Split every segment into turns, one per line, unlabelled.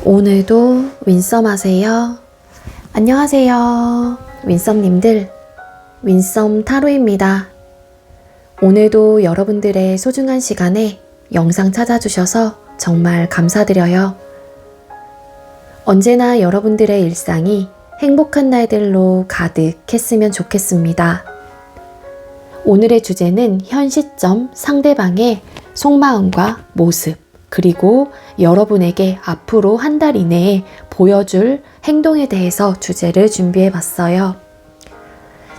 오늘도 윈썸 하세요. 안녕하세요. 윈썸님들, 윈썸 타로입니다. 오늘도 여러분들의 소중한 시간에 영상 찾아주셔서 정말 감사드려요. 언제나 여러분들의 일상이 행복한 날들로 가득했으면 좋겠습니다. 오늘의 주제는 현 시점 상대방의 속마음과 모습, 그리고 여러분에게 앞으로 한 달 이내에 보여줄 행동에 대해서 주제를 준비해 봤어요.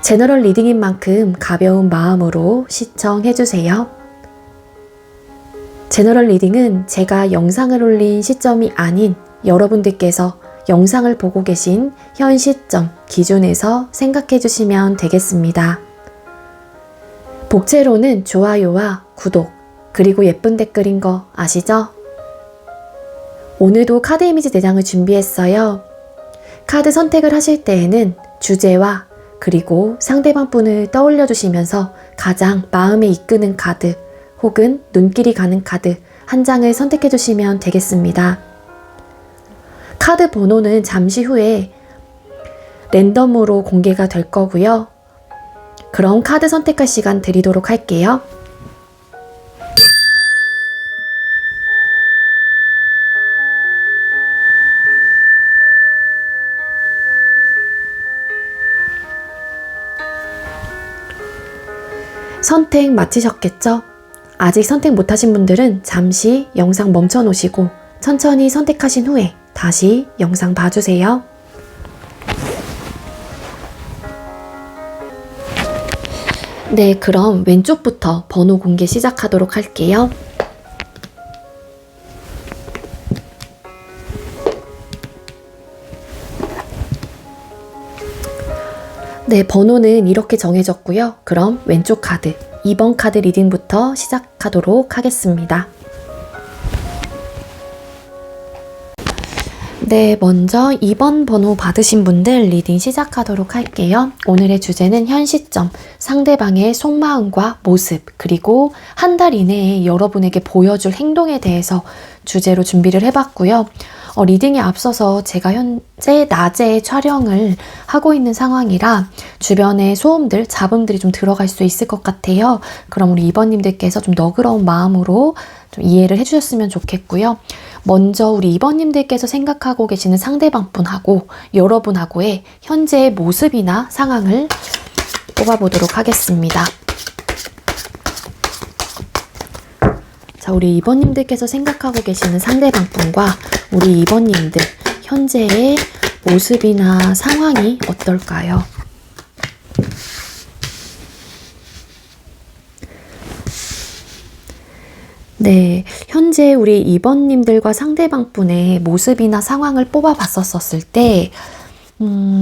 제너럴 리딩인 만큼 가벼운 마음으로 시청해 주세요. 제너럴 리딩은 제가 영상을 올린 시점이 아닌 여러분들께서 영상을 보고 계신 현 시점 기준에서 생각해 주시면 되겠습니다. 복채로는 좋아요와 구독, 그리고 예쁜 댓글인 거 아시죠? 오늘도 카드 이미지 4장을 준비했어요. 카드 선택을 하실 때에는 주제와 그리고 상대방 분을 떠올려 주시면서 가장 마음에 이끄는 카드 혹은 눈길이 가는 카드 한 장을 선택해 주시면 되겠습니다. 카드 번호는 잠시 후에 랜덤으로 공개가 될 거고요. 그럼 카드 선택할 시간 드리도록 할게요. 선택 마치셨겠죠? 아직 선택 못하신 분들은 잠시 영상 멈춰 놓으시고 천천히 선택하신 후에 다시 영상 봐주세요. 네, 그럼 왼쪽부터 번호 공개 시작하도록 할게요. 네, 번호는 이렇게 정해졌고요. 그럼 왼쪽 카드, 2번 카드 리딩부터 시작하도록 하겠습니다. 네, 먼저 2번 번호 받으신 분들 리딩 시작하도록 할게요. 오늘의 주제는 현 시점, 상대방의 속마음과 모습, 그리고 한 달 이내에 여러분에게 보여줄 행동에 대해서 주제로 준비를 해봤고요. 리딩에 앞서서 제가 현재 낮에 촬영을 하고 있는 상황이라 주변에 소음들, 잡음들이 좀 들어갈 수 있을 것 같아요. 그럼 우리 2번님들께서 좀 너그러운 마음으로 좀 이해를 해주셨으면 좋겠고요. 먼저 우리 2번님들께서 생각하고 계시는 상대방 분하고 여러분하고의 현재의 모습이나 상황을 뽑아보도록 하겠습니다. 자, 우리 2번님들께서 생각하고 계시는 상대방 분과 우리 2번님들 현재의 모습이나 상황이 어떨까요? 네, 현재 우리 2번님들과 상대방 분의 모습이나 상황을 뽑아봤었을 때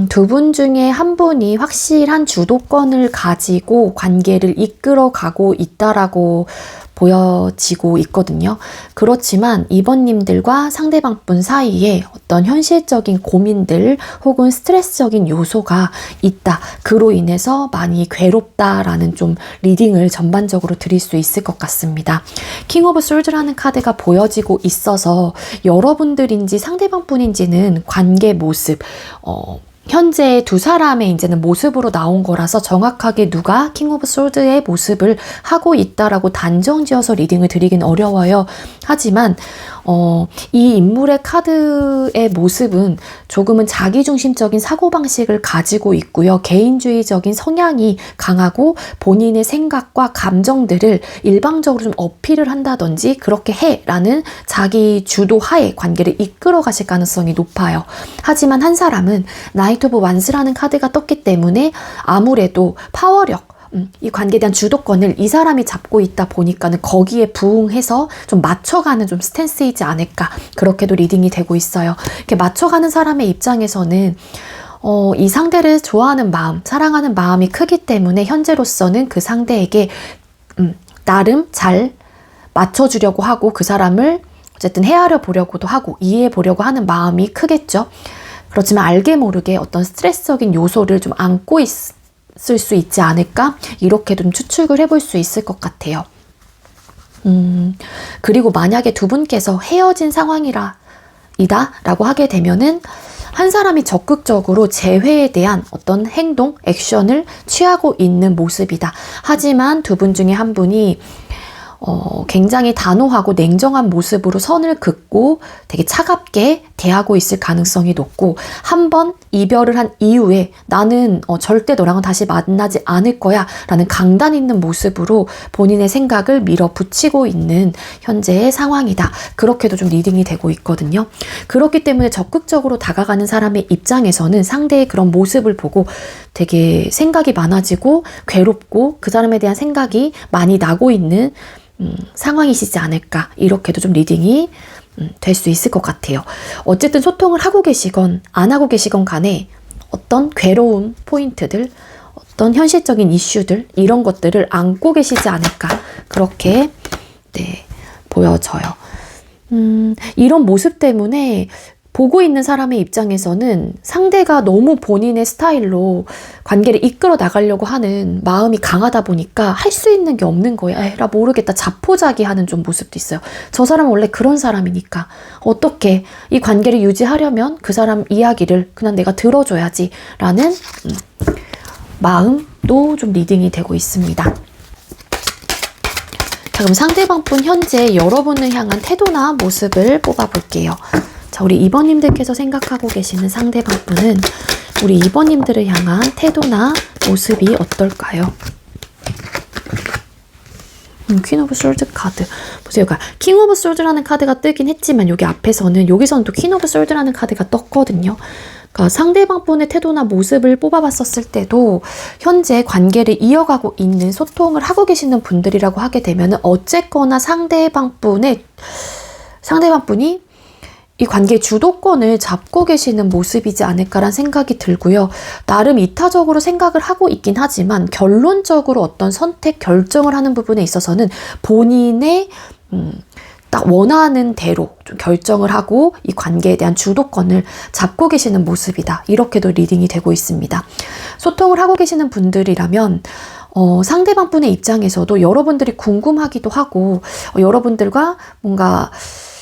두 분 중에 한 분이 확실한 주도권을 가지고 관계를 이끌어가고 있다라고 보여지고 있거든요. 그렇지만 2번님들과 상대방 분 사이에 어떤 현실적인 고민들 혹은 스트레스적인 요소가 있다. 그로 인해서 많이 괴롭다라는 좀 리딩을 전반적으로 드릴 수 있을 것 같습니다. 킹 오브 솔즈라는 카드가 보여지고 있어서 여러분들인지 상대방 분인지는 관계 모습, 현재 두 사람의 이제는 모습으로 나온 거라서 정확하게 누가 킹 오브 솔드의 모습을 하고 있다라고 단정지어서 리딩을 드리긴 어려워요. 하지만 이 인물의 카드의 모습은 조금은 자기중심적인 사고방식을 가지고 있고요. 개인주의적인 성향이 강하고 본인의 생각과 감정들을 일방적으로 좀 어필을 한다든지 그렇게 해라는 자기 주도하에 관계를 이끌어 가실 가능성이 높아요. 하지만 한 사람은 나이트 오브 완스라는 카드가 떴기 때문에 아무래도 파워력, 이 관계에 대한 주도권을 이 사람이 잡고 있다 보니까는 거기에 부응해서 좀 맞춰가는 좀 스탠스이지 않을까, 그렇게도 리딩이 되고 있어요. 이렇게 맞춰가는 사람의 입장에서는 이 상대를 좋아하는 마음, 사랑하는 마음이 크기 때문에 현재로서는 그 상대에게 나름 잘 맞춰주려고 하고 그 사람을 어쨌든 헤아려 보려고도 하고 이해해 보려고 하는 마음이 크겠죠. 그렇지만 알게 모르게 어떤 스트레스적인 요소를 좀 안고 있을 수 있지 않을까? 이렇게 좀 추측을 해볼 수 있을 것 같아요. 그리고 만약에 두 분께서 헤어진 상황이라 이다 라고 하게 되면은 한 사람이 적극적으로 재회에 대한 어떤 행동, 액션을 취하고 있는 모습이다. 하지만 두 분 중에 한 분이 굉장히 단호하고 냉정한 모습으로 선을 긋고 되게 차갑게 대하고 있을 가능성이 높고, 한 번 이별을 한 이후에 나는 절대 너랑은 다시 만나지 않을 거야 라는 강단 있는 모습으로 본인의 생각을 밀어붙이고 있는 현재의 상황이다. 그렇게도 좀 리딩이 되고 있거든요. 그렇기 때문에 적극적으로 다가가는 사람의 입장에서는 상대의 그런 모습을 보고 되게 생각이 많아지고 괴롭고 그 사람에 대한 생각이 많이 나고 있는 상황이시지 않을까, 이렇게도 좀 리딩이 될 수 있을 것 같아요. 어쨌든 소통을 하고 계시건 안 하고 계시건 간에 어떤 괴로운 포인트들, 어떤 현실적인 이슈들, 이런 것들을 안고 계시지 않을까, 그렇게 보여져요. 이런 모습 때문에 보고 있는 사람의 입장에서는 상대가 너무 본인의 스타일로 관계를 이끌어 나가려고 하는 마음이 강하다 보니까 할 수 있는 게 없는 거예요. 에라 모르겠다, 자포자기하는 좀 모습도 있어요. 저 사람은 원래 그런 사람이니까 어떻게 이 관계를 유지하려면 그 사람 이야기를 그냥 내가 들어줘야지 라는 마음도 좀 리딩이 되고 있습니다. 자, 그럼 상대방분 현재 여러분을 향한 태도나 모습을 뽑아볼게요. 자, 우리 2번님들께서 생각하고 계시는 상대방분은 우리 2번님들을 향한 태도나 모습이 어떨까요? 퀸 오브 솔드 카드. 보세요. 그러니까 킹 오브 솔드라는 카드가 뜨긴 했지만 여기 앞에서는, 여기서는 또 퀸 오브 솔드라는 카드가 떴거든요. 그러니까 상대방분의 태도나 모습을 뽑아봤었을 때도 현재 관계를 이어가고 있는, 소통을 하고 계시는 분들이라고 하게 되면 어쨌거나 상대방분이 이 관계의 주도권을 잡고 계시는 모습이지 않을까라는 생각이 들고요. 나름 이타적으로 생각을 하고 있긴 하지만 결론적으로 어떤 선택, 결정을 하는 부분에 있어서는 본인의 딱 원하는 대로 좀 결정을 하고 이 관계에 대한 주도권을 잡고 계시는 모습이다. 이렇게도 리딩이 되고 있습니다. 소통을 하고 계시는 분들이라면 상대방 분의 입장에서도 여러분들이 궁금하기도 하고 여러분들과 뭔가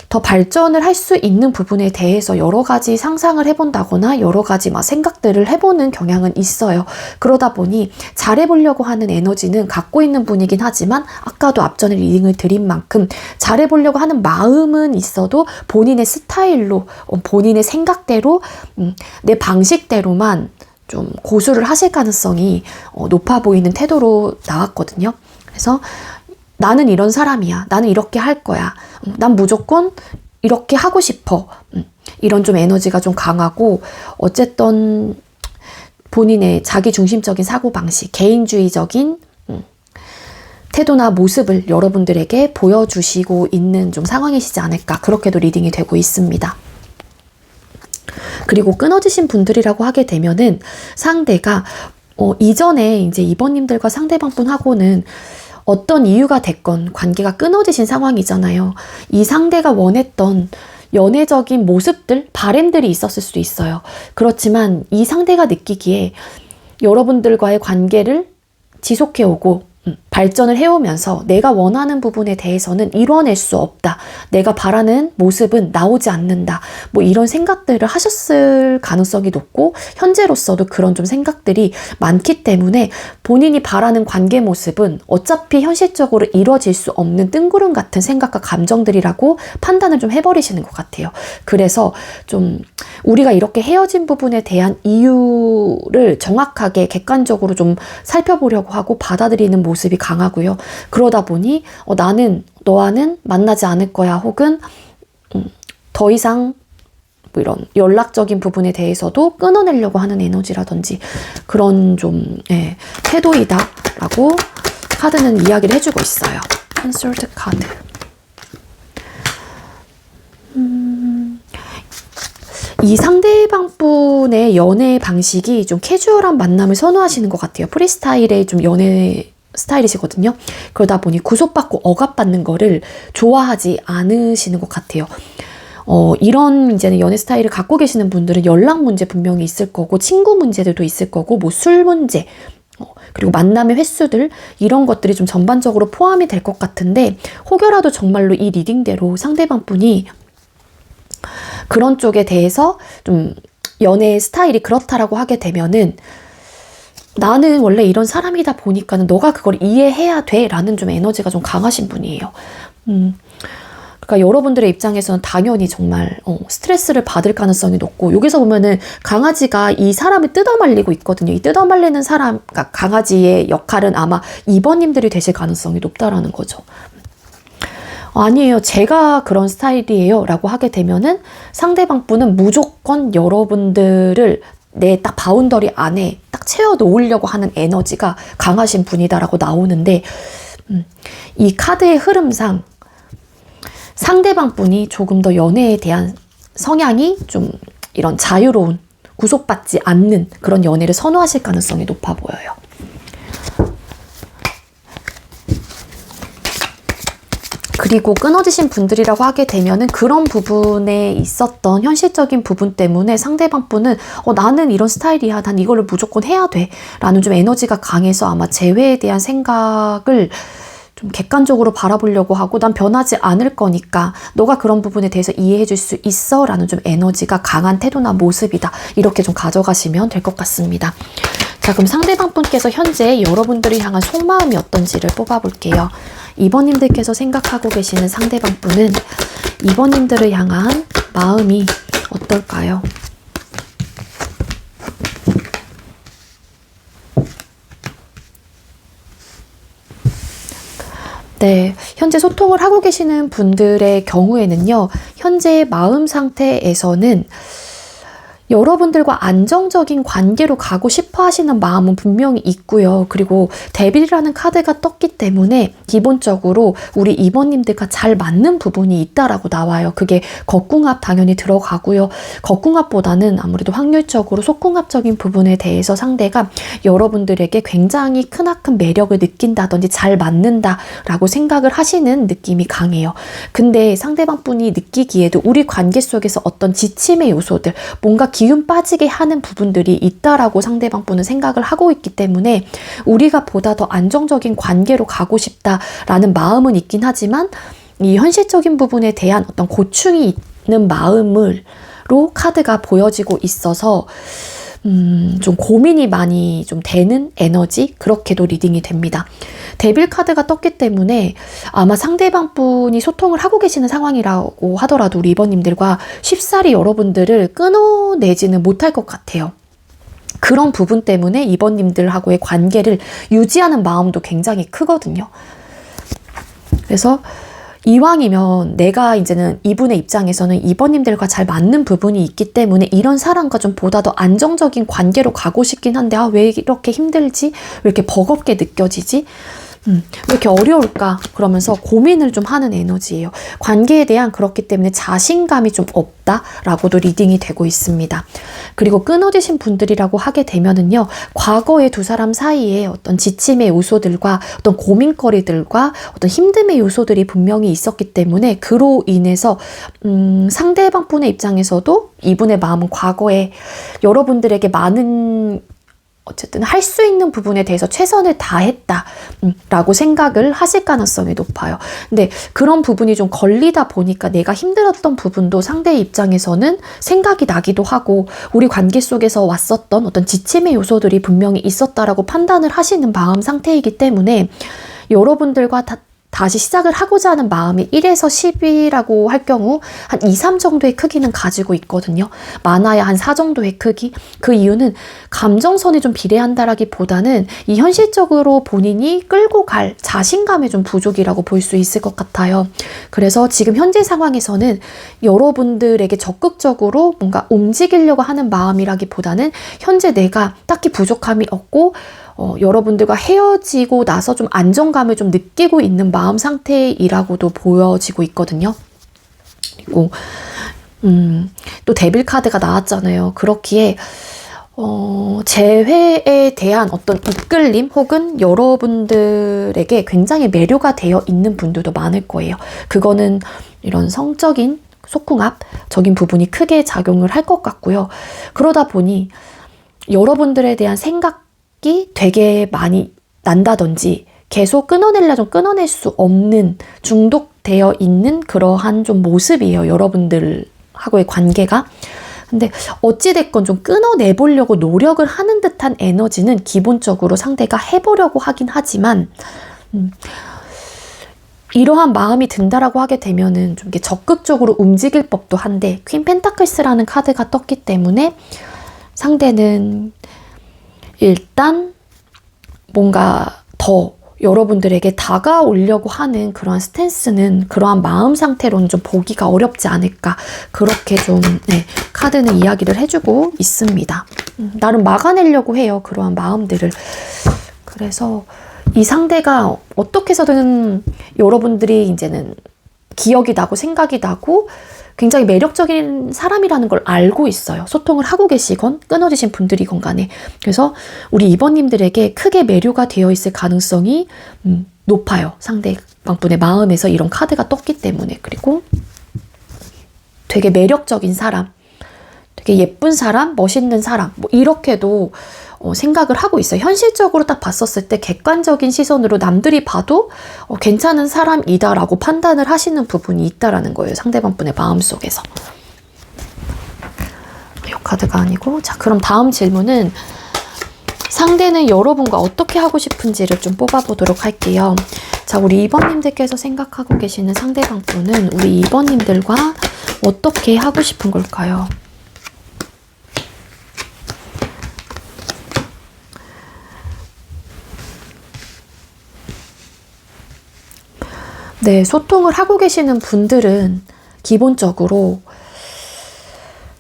더 발전을 할 수 있는 부분에 대해서 여러 가지 상상을 해본다거나 여러 가지 생각들을 해보는 경향은 있어요. 그러다 보니 잘해보려고 하는 에너지는 갖고 있는 분이긴 하지만 아까도 앞전에 리딩을 드린 만큼 잘해보려고 하는 마음은 있어도 본인의 스타일로, 본인의 생각대로, 내 방식대로만 좀 고수를 하실 가능성이 높아 보이는 태도로 나왔거든요. 그래서 나는 이런 사람이야. 나는 이렇게 할 거야. 난 무조건 이렇게 하고 싶어. 이런 좀 에너지가 좀 강하고, 어쨌든 본인의 자기중심적인 사고방식, 개인주의적인 태도나 모습을 여러분들에게 보여주시고 있는 좀 상황이시지 않을까, 그렇게도 리딩이 되고 있습니다. 그리고 끊어지신 분들이라고 하게 되면은 상대가 이전에 이제 2번님들과 상대방분하고는 어떤 이유가 됐건 관계가 끊어지신 상황이잖아요. 이 상대가 원했던 연애적인 모습들, 바램들이 있었을 수도 있어요. 그렇지만 이 상대가 느끼기에 여러분들과의 관계를 지속해오고 발전을 해오면서 내가 원하는 부분에 대해서는 이뤄낼 수 없다. 내가 바라는 모습은 나오지 않는다. 이런 생각들을 하셨을 가능성이 높고, 현재로서도 그런 좀 생각들이 많기 때문에 본인이 바라는 관계 모습은 어차피 현실적으로 이뤄질 수 없는 뜬구름 같은 생각과 감정들이라고 판단을 좀 해버리시는 것 같아요. 그래서 좀 우리가 이렇게 헤어진 부분에 대한 이유를 정확하게 객관적으로 좀 살펴보려고 하고 받아들이는 모습이 강하고요. 그러다 보니 나는 너와는 만나지 않을 거야, 혹은 더 이상 이런 연락적인 부분에 대해서도 끊어내려고 하는 에너지라든지 그런 좀 태도이다 라고 카드는 이야기를 해주고 있어요. 컨설트 카드. 이 상대방 분의 연애 방식이 좀 캐주얼한 만남을 선호하시는 것 같아요. 프리스타일의 좀 연애 스타일이시거든요. 그러다 보니 구속받고 억압받는 거를 좋아하지 않으시는 것 같아요. 이런 이제는 연애 스타일을 갖고 계시는 분들은 연락 문제 분명히 있을 거고, 친구 문제들도 있을 거고, 술 문제, 그리고 만남의 횟수들, 이런 것들이 좀 전반적으로 포함이 될 것 같은데, 혹여라도 정말로 이 리딩대로 상대방 분이 그런 쪽에 대해서 좀 연애 스타일이 그렇다라고 하게 되면은 나는 원래 이런 사람이다 보니까는 너가 그걸 이해해야 돼 라는 좀 에너지가 좀 강하신 분이에요. 그러니까 여러분들의 입장에서는 당연히 정말 스트레스를 받을 가능성이 높고, 여기서 보면은 강아지가 이 사람을 뜯어말리고 있거든요. 이 뜯어말리는 사람, 그러니까 강아지의 역할은 아마 2번님들이 되실 가능성이 높다라는 거죠. 아니에요, 제가 그런 스타일이에요 라고 하게 되면은 상대방 분은 무조건 여러분들을 내 딱 바운더리 안에 딱 채워 놓으려고 하는 에너지가 강하신 분이다라고 나오는데, 이 카드의 흐름상 상대방 분이 조금 더 연애에 대한 성향이 좀 이런 자유로운, 구속받지 않는 그런 연애를 선호하실 가능성이 높아 보여요. 그리고 끊어지신 분들이라고 하게 되면은 그런 부분에 있었던 현실적인 부분 때문에 상대방 분은 나는 이런 스타일이야, 난 이거를 무조건 해야 돼 라는 좀 에너지가 강해서 아마 재회에 대한 생각을 좀 객관적으로 바라보려고 하고, 난 변하지 않을 거니까 너가 그런 부분에 대해서 이해해 줄 수 있어 라는 좀 에너지가 강한 태도나 모습이다, 이렇게 좀 가져가시면 될 것 같습니다. 자, 그럼 상대방 분께서 현재 여러분들을 향한 속마음이 어떤지를 뽑아볼게요. 2번님들께서 생각하고 계시는 상대방 분은 2번님들을 향한 마음이 어떨까요? 네, 현재 소통을 하고 계시는 분들의 경우에는요, 현재 마음 상태에서는 여러분들과 안정적인 관계로 가고 싶어 하시는 마음은 분명히 있고요. 그리고 데빌이라는 카드가 떴기 때문에 기본적으로 우리 2번님들과 잘 맞는 부분이 있다라고 나와요. 그게 겉궁합 당연히 들어가고요. 겉궁합보다는 아무래도 확률적으로 속궁합적인 부분에 대해서 상대가 여러분들에게 굉장히 크나큰 매력을 느낀다든지 잘 맞는다라고 생각을 하시는 느낌이 강해요. 근데 상대방 분이 느끼기에도 우리 관계 속에서 어떤 지침의 요소들, 뭔가 기운 빠지게 하는 부분들이 있다라고 상대방 분은 생각을 하고 있기 때문에 우리가 보다 더 안정적인 관계로 가고 싶다라는 마음은 있긴 하지만, 이 현실적인 부분에 대한 어떤 고충이 있는 마음으로 카드가 보여지고 있어서 좀 고민이 많이 좀 되는 에너지, 그렇게도 리딩이 됩니다. 데빌 카드가 떴기 때문에 아마 상대방 분이 소통을 하고 계시는 상황이라고 하더라도 우리 2번님들과 쉽사리 여러분들을 끊어내지는 못할 것 같아요. 그런 부분 때문에 2번님들하고의 관계를 유지하는 마음도 굉장히 크거든요. 그래서 이왕이면 내가 이제는 이분의 입장에서는 2번님들과 잘 맞는 부분이 있기 때문에 이런 사람과 좀 보다 더 안정적인 관계로 가고 싶긴 한데, 왜 이렇게 힘들지? 왜 이렇게 버겁게 느껴지지? 왜 이렇게 어려울까? 그러면서 고민을 좀 하는 에너지예요. 관계에 대한, 그렇기 때문에 자신감이 좀 없다라고도 리딩이 되고 있습니다. 그리고 끊어지신 분들이라고 하게 되면은요, 과거의 두 사람 사이에 어떤 지침의 요소들과 어떤 고민거리들과 어떤 힘듦의 요소들이 분명히 있었기 때문에 그로 인해서 상대방 분의 입장에서도 이분의 마음은 과거에 여러분들에게 많은, 어쨌든 할 수 있는 부분에 대해서 최선을 다했다 라고 생각을 하실 가능성이 높아요. 근데 그런 부분이 좀 걸리다 보니까 내가 힘들었던 부분도 상대의 입장에서는 생각이 나기도 하고, 우리 관계 속에서 왔었던 어떤 지침의 요소들이 분명히 있었다라고 판단을 하시는 마음 상태이기 때문에 여러분들과 다시 시작을 하고자 하는 마음이 1에서 10이라고 할 경우 한 2, 3 정도의 크기는 가지고 있거든요. 많아야 한 4 정도의 크기. 그 이유는 감정선이 좀 비례한다라기보다는 이 현실적으로 본인이 끌고 갈 자신감의 좀 부족이라고 볼 수 있을 것 같아요. 그래서 지금 현재 상황에서는 여러분들에게 적극적으로 뭔가 움직이려고 하는 마음이라기보다는 현재 내가 딱히 부족함이 없고 여러분들과 헤어지고 나서 좀 안정감을 좀 느끼고 있는 마음 상태이라고도 보여지고 있거든요. 그리고 또 데빌 카드가 나왔잖아요. 그렇기에 재회에 대한 어떤 이끌림 혹은 여러분들에게 굉장히 매료가 되어 있는 분들도 많을 거예요. 그거는 이런 성적인 속궁합적인 부분이 크게 작용을 할 것 같고요. 그러다 보니 여러분들에 대한 생각이 되게 많이 난다든지 계속 끊어내려 좀 끊어낼 수 없는 중독되어 있는 그러한 좀 모습이에요. 여러분들한테 하고의 관계가. 근데 어찌됐건 좀 끊어내보려고 노력을 하는 듯한 에너지는 기본적으로 상대가 해보려고 하긴 하지만, 이러한 마음이 든다라고 하게 되면은 좀 이렇게 적극적으로 움직일 법도 한데, 퀸 펜타클스라는 카드가 떴기 때문에 상대는 일단 뭔가 더 여러분들에게 다가오려고 하는 그러한 스탠스는, 그러한 마음 상태로는 좀 보기가 어렵지 않을까, 그렇게 좀 카드는 이야기를 해주고 있습니다. 나름 막아내려고 해요, 그러한 마음들을. 그래서 이 상대가 어떻게 해서든 여러분들이 이제는 기억이 나고 생각이 나고 굉장히 매력적인 사람이라는 걸 알고 있어요. 소통을 하고 계시건 끊어지신 분들이건 간에. 그래서 우리 2번님들에게 크게 매료가 되어 있을 가능성이 높아요. 상대방분의 마음에서 이런 카드가 떴기 때문에. 그리고 되게 매력적인 사람, 되게 예쁜 사람, 멋있는 사람, 뭐 이렇게도 생각을 하고 있어요. 현실적으로 딱 봤었을 때 객관적인 시선으로 남들이 봐도 괜찮은 사람이다라고 판단을 하시는 부분이 있다라는 거예요. 상대방 분의 마음속에서. 이 카드가 아니고. 자, 그럼 다음 질문은 상대는 여러분과 어떻게 하고 싶은지를 좀 뽑아보도록 할게요. 자, 우리 2번님들께서 생각하고 계시는 상대방 분은 우리 2번님들과 어떻게 하고 싶은 걸까요? 네, 소통을 하고 계시는 분들은 기본적으로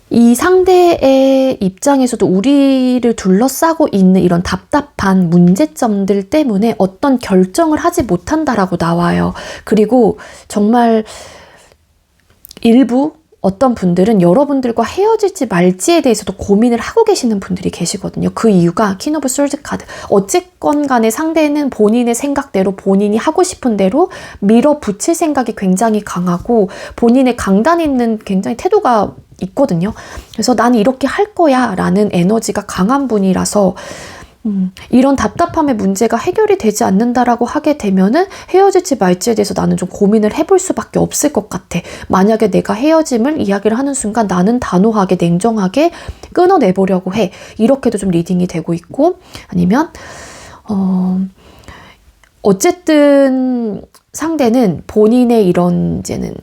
이 상대의 입장에서도 우리를 둘러싸고 있는 이런 답답한 문제점들 때문에 어떤 결정을 하지 못한다라고 나와요. 그리고 정말 일부 어떤 분들은 여러분들과 헤어질지 말지에 대해서도 고민을 하고 계시는 분들이 계시거든요. 그 이유가 퀸 오브 솔드 카드. 어쨌건 간에 상대는 본인의 생각대로, 본인이 하고 싶은 대로 밀어붙일 생각이 굉장히 강하고 본인의 강단 있는 굉장히 태도가 있거든요. 그래서 나는 이렇게 할 거야 라는 에너지가 강한 분이라서 이런 답답함의 문제가 해결이 되지 않는다라고 하게 되면은 헤어질지 말지에 대해서 나는 좀 고민을 해볼 수밖에 없을 것 같아. 만약에 내가 헤어짐을 이야기를 하는 순간 나는 단호하게 냉정하게 끊어내보려고 해. 이렇게도 좀 리딩이 되고 있고, 아니면 어쨌든 상대는 본인의 이런 이제는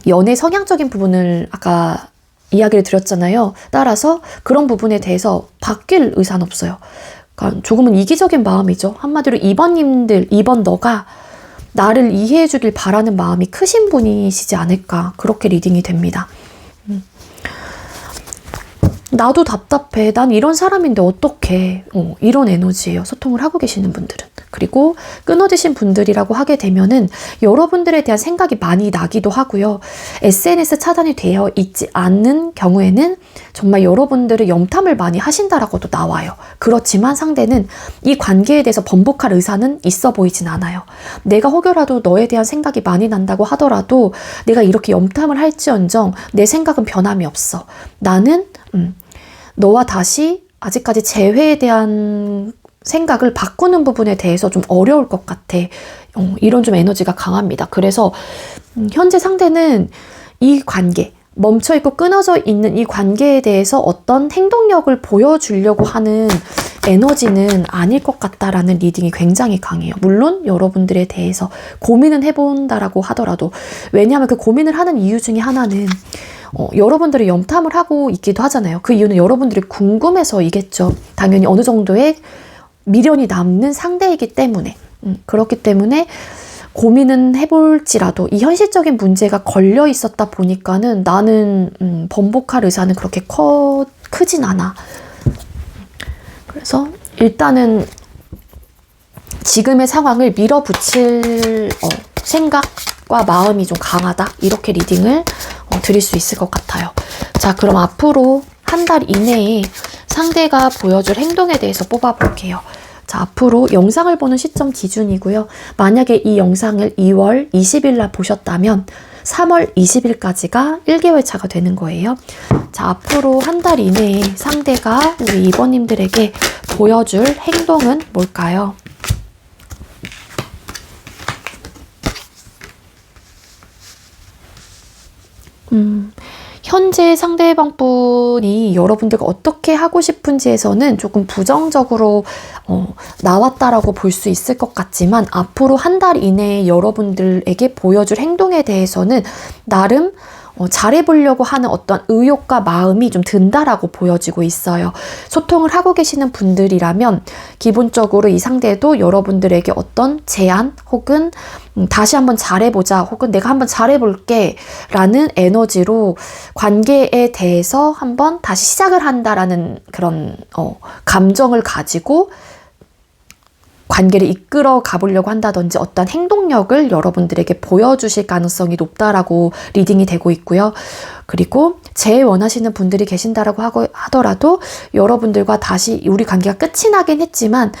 연애 성향적인 부분을 아까 이야기를 드렸잖아요. 따라서 그런 부분에 대해서 바뀔 의사는 없어요. 그러니까 조금은 이기적인 마음이죠. 한마디로 2번님들, 2번 너가 나를 이해해 주길 바라는 마음이 크신 분이시지 않을까, 그렇게 리딩이 됩니다. 나도 답답해. 난 이런 사람인데 어떡해. 이런 에너지예요. 소통을 하고 계시는 분들은. 그리고 끊어지신 분들이라고 하게 되면은 여러분들에 대한 생각이 많이 나기도 하고요. SNS 차단이 되어 있지 않는 경우에는 정말 여러분들의 염탐을 많이 하신다라고도 나와요. 그렇지만 상대는 이 관계에 대해서 번복할 의사는 있어 보이진 않아요. 내가 혹여라도 너에 대한 생각이 많이 난다고 하더라도 내가 이렇게 염탐을 할지언정 내 생각은 변함이 없어. 나는 너와 다시 아직까지 재회에 대한 생각을 바꾸는 부분에 대해서 좀 어려울 것 같아. 이런 좀 에너지가 강합니다. 그래서 현재 상대는 이 관계, 멈춰있고 끊어져 있는 이 관계에 대해서 어떤 행동력을 보여주려고 하는 에너지는 아닐 것 같다라는 리딩이 굉장히 강해요. 물론 여러분들에 대해서 고민은 해본다라고 하더라도, 왜냐하면 그 고민을 하는 이유 중에 하나는 여러분들이 염탐을 하고 있기도 하잖아요. 그 이유는 여러분들이 궁금해서이겠죠. 당연히 어느 정도의 미련이 남는 상대이기 때문에. 그렇기 때문에 고민은 해볼지라도 이 현실적인 문제가 걸려 있었다 보니까는 나는 번복할 의사는 그렇게 크진 않아. 그래서 일단은 지금의 상황을 밀어붙일 생각과 마음이 좀 강하다, 이렇게 리딩을 드릴 수 있을 것 같아요. 자, 그럼 앞으로 한 달 이내에 상대가 보여줄 행동에 대해서 뽑아볼게요. 자, 앞으로 영상을 보는 시점 기준이고요. 만약에 이 영상을 2월 20일 날 보셨다면 3월 20일까지가 1개월 차가 되는 거예요. 자, 앞으로 한 달 이내에 상대가 우리 2번님들에게 보여줄 행동은 뭘까요? 현재 상대방 분이 여러분들과 어떻게 하고 싶은지에서는 조금 부정적으로 나왔다라고 볼 수 있을 것 같지만 앞으로 한 달 이내에 여러분들에게 보여줄 행동에 대해서는 나름 잘해보려고 하는 어떤 의욕과 마음이 좀 든다라고 보여지고 있어요. 소통을 하고 계시는 분들이라면 기본적으로 이 상대도 여러분들에게 어떤 제안 혹은 다시 한번 잘해보자 혹은 내가 한번 잘해볼게 라는 에너지로 관계에 대해서 한번 다시 시작을 한다라는 그런 감정을 가지고 관계를 이끌어 가보려고 한다든지 어떤 행동력을 여러분들에게 보여주실 가능성이 높다라고 리딩이 되고 있고요. 그리고 제일 원하시는 분들이 계신다라고 하더라도 여러분들과 다시 우리 관계가 끝이 나긴 했지만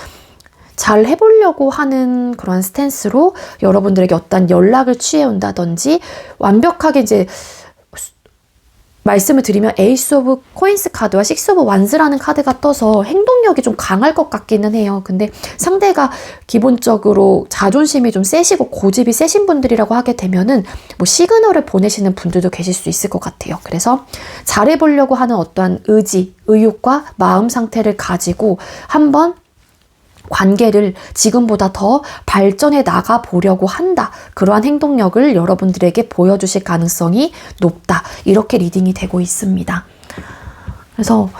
잘 해보려고 하는 그런 스탠스로 여러분들에게 어떤 연락을 취해온다든지 완벽하게 이제 말씀을 드리면 에이스 오브 코인스 카드와 식스 오브 완즈라는 카드가 떠서 행동력이 좀 강할 것 같기는 해요. 근데 상대가 기본적으로 자존심이 좀 세시고 고집이 세신 분들이라고 하게 되면은 뭐 시그널을 보내시는 분들도 계실 수 있을 것 같아요. 그래서 잘해보려고 하는 어떠한 의지, 의욕과 마음 상태를 가지고 한번 관계를 지금보다 더 발전해 나가 보려고 한다. 그러한 행동력을 여러분들에게 보여주실 가능성이 높다. 이렇게 리딩이 되고 있습니다. 그래서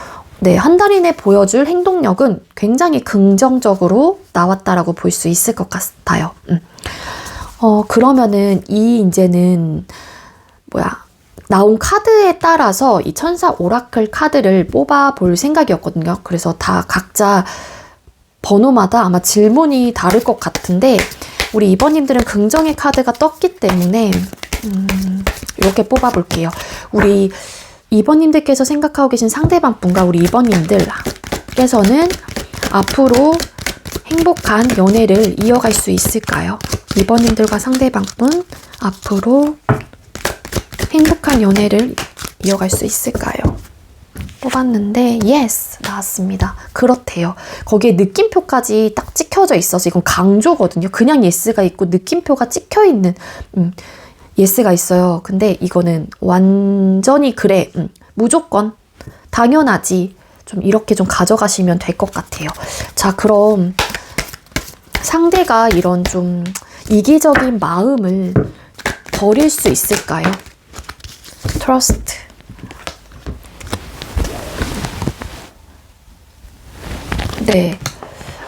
네, 한 달 이내 보여줄 행동력은 굉장히 긍정적으로 나왔다라고 볼 수 있을 것 같아요. 그러면은 이제는 나온 카드에 따라서 이 천사 오라클 카드를 뽑아 볼 생각이었거든요. 그래서 다 각자 번호마다 아마 질문이 다를 것 같은데 우리 2번님들은 긍정의 카드가 떴기 때문에 이렇게 뽑아볼게요. 우리 2번님들께서 생각하고 계신 상대방 분과 우리 2번님들께서는 앞으로 행복한 연애를 이어갈 수 있을까요? 2번님들과 상대방 분 앞으로 행복한 연애를 이어갈 수 있을까요? 뽑았는데 yes 나왔습니다. 그렇대요. 거기에 느낌표까지 딱 찍혀져 있어서 이건 강조거든요. 그냥 yes가 있고 느낌표가 찍혀있는 yes가 있어요. 근데 이거는 완전히 그래, 무조건 당연하지, 좀 이렇게 좀 가져가시면 될 것 같아요. 자, 그럼 상대가 이런 좀 이기적인 마음을 버릴 수 있을까요? trust. 네,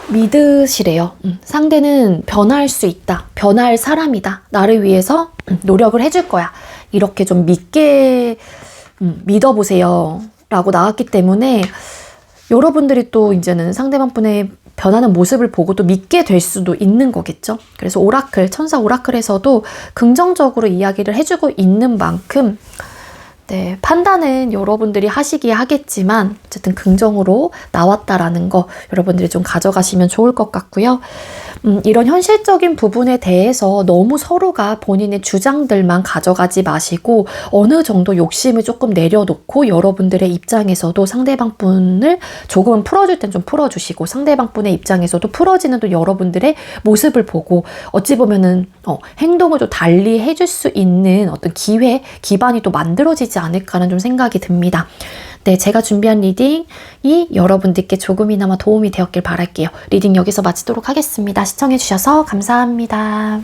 믿으시래요. 상대는 변할 수 있다. 변할 사람이다. 나를 위해서 노력을 해줄 거야. 이렇게 좀 믿어보세요. 라고 나왔기 때문에 여러분들이 또 이제는 상대방 분의 변하는 모습을 보고 또 믿게 될 수도 있는 거겠죠. 그래서 오라클, 천사 오라클에서도 긍정적으로 이야기를 해주고 있는 만큼 네, 판단은 여러분들이 하시기에 하겠지만 어쨌든 긍정으로 나왔다라는 거 여러분들이 좀 가져가시면 좋을 것 같고요. 이런 현실적인 부분에 대해서 너무 서로가 본인의 주장들만 가져가지 마시고 어느 정도 욕심을 조금 내려놓고 여러분들의 입장에서도 상대방 분을 조금 풀어줄 땐 좀 풀어주시고 상대방 분의 입장에서도 풀어지는 또 여러분들의 모습을 보고 어찌 보면은 행동을 좀 달리 해줄 수 있는 어떤 기반이 또 만들어지지 않을까라는 좀 생각이 듭니다. 네, 제가 준비한 리딩이 여러분들께 조금이나마 도움이 되었길 바랄게요. 리딩 여기서 마치도록 하겠습니다. 시청해주셔서 감사합니다.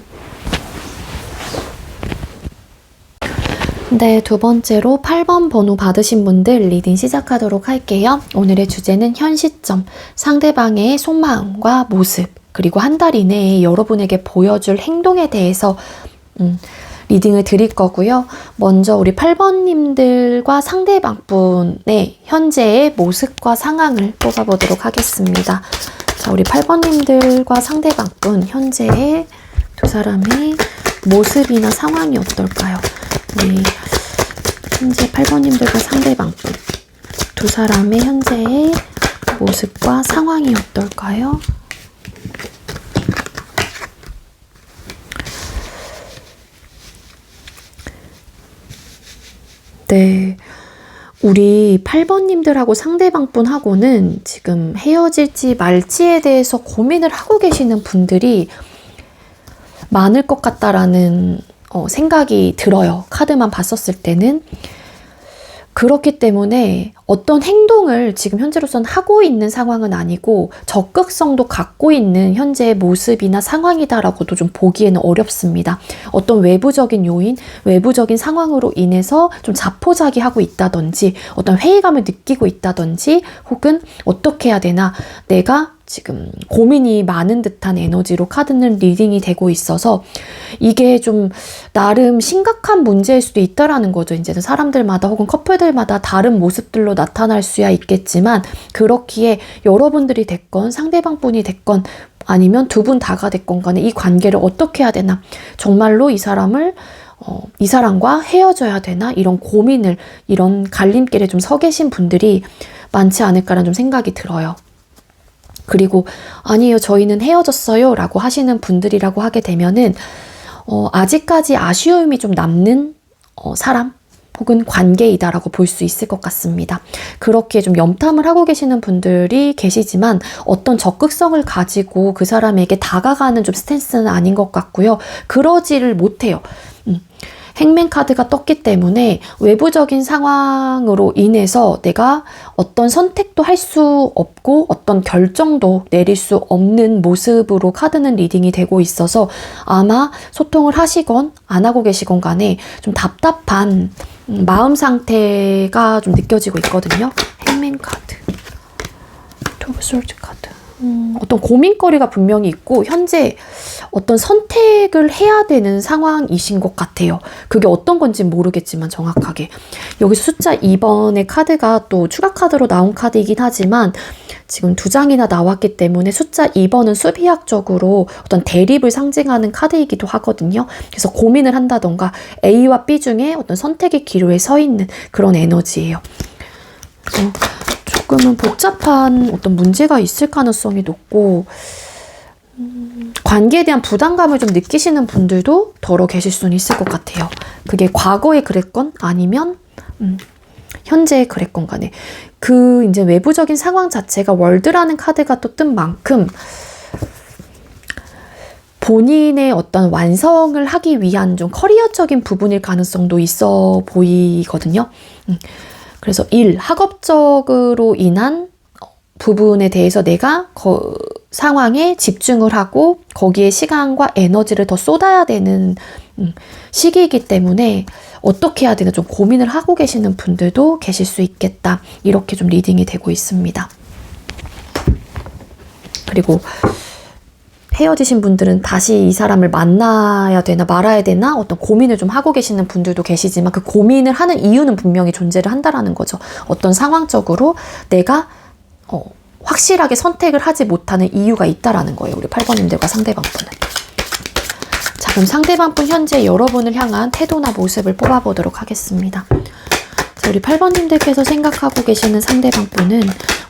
네, 두 번째로 8번 번호 받으신 분들 리딩 시작하도록 할게요. 오늘의 주제는 현 시점, 상대방의 속마음과 모습, 그리고 한 달 이내에 여러분에게 보여줄 행동에 대해서 리딩을 드릴 거고요. 먼저 우리 8번님들과 상대방 분의 현재의 모습과 상황을 뽑아보도록 하겠습니다. 자, 우리 8번님들과 상대방 분 현재의 두 사람의 모습이나 상황이 어떨까요? 우리 현재 8번님들과 상대방 분 두 사람의 현재의 모습과 상황이 어떨까요? 네, 우리 8번님들하고 상대방분하고는 지금 헤어질지 말지에 대해서 고민을 하고 계시는 분들이 많을 것 같다라는 생각이 들어요. 카드만 봤었을 때는. 그렇기 때문에 어떤 행동을 지금 현재로서는 하고 있는 상황은 아니고 적극성도 갖고 있는 현재의 모습이나 상황이다라고도 좀 보기에는 어렵습니다. 어떤 외부적인 요인, 외부적인 상황으로 인해서 좀 자포자기하고 있다든지 어떤 회의감을 느끼고 있다든지 혹은 어떻게 해야 되나 내가 지금 고민이 많은 듯한 에너지로 카드는 리딩이 되고 있어서 이게 좀 나름 심각한 문제일 수도 있다라는 거죠. 이제는 사람들마다 혹은 커플들마다 다른 모습들로 나타날 수야 있겠지만 그렇기에 여러분들이 됐건 상대방분이 됐건 아니면 두 분 다가 됐건 간에 이 관계를 어떻게 해야 되나 정말로 이 사람과 헤어져야 되나 이런 고민을 이런 갈림길에 좀 서 계신 분들이 많지 않을까라는 좀 생각이 들어요. 그리고 아니요 저희는 헤어졌어요 라고 하시는 분들이라고 하게 되면은 아직까지 아쉬움이 좀 남는 사람 혹은 관계이다라고 볼 수 있을 것 같습니다. 그렇게 좀 염탐을 하고 계시는 분들이 계시지만 어떤 적극성을 가지고 그 사람에게 다가가는 좀 스탠스는 아닌 것 같고요. 그러지를 못해요. 행맨 카드가 떴기 때문에 외부적인 상황으로 인해서 내가 어떤 선택도 할 수 없고 어떤 결정도 내릴 수 없는 모습으로 카드는 리딩이 되고 있어서 아마 소통을 하시건 안 하고 계시건 간에 좀 답답한 마음 상태가 좀 느껴지고 있거든요. 행맨 카드, 투 오브 솔드 카드. 어떤 고민거리가 분명히 있고 현재 어떤 선택을 해야 되는 상황이신 것 같아요. 그게 어떤 건지 모르겠지만 정확하게 여기서 숫자 2번의 카드가 또 추가 카드로 나온 카드이긴 하지만 지금 2장이나 나왔기 때문에 숫자 2번은 수비학적으로 어떤 대립을 상징하는 카드이기도 하거든요. 그래서 고민을 한다던가 A와 B 중에 어떤 선택의 기로에 서 있는 그런 에너지예요. 조금은 복잡한 어떤 문제가 있을 가능성이 높고 관계에 대한 부담감을 좀 느끼시는 분들도 더러 계실 수는 있을 것 같아요. 그게 과거에 그랬건 아니면 현재에 그랬건 간에 그 이제 외부적인 상황 자체가 월드라는 카드가 또 뜬 만큼 본인의 어떤 완성을 하기 위한 좀 커리어적인 부분일 가능성도 있어 보이거든요. 그래서 학업적으로 인한 부분에 대해서 내가 상황에 집중을 하고 거기에 시간과 에너지를 더 쏟아야 되는 시기이기 때문에 어떻게 해야 되나 좀 고민을 하고 계시는 분들도 계실 수 있겠다. 이렇게 좀 리딩이 되고 있습니다. 그리고 헤어지신 분들은 다시 이 사람을 만나야 되나 말아야 되나 어떤 고민을 좀 하고 계시는 분들도 계시지만 그 고민을 하는 이유는 분명히 존재를 한다라는 거죠. 어떤 상황적으로 내가 확실하게 선택을 하지 못하는 이유가 있다라는 거예요. 우리 8번님들과 상대방분은. 자, 그럼 상대방분 현재 여러분을 향한 태도나 모습을 뽑아보도록 하겠습니다. 자, 우리 8번님들께서 생각하고 계시는 상대방분은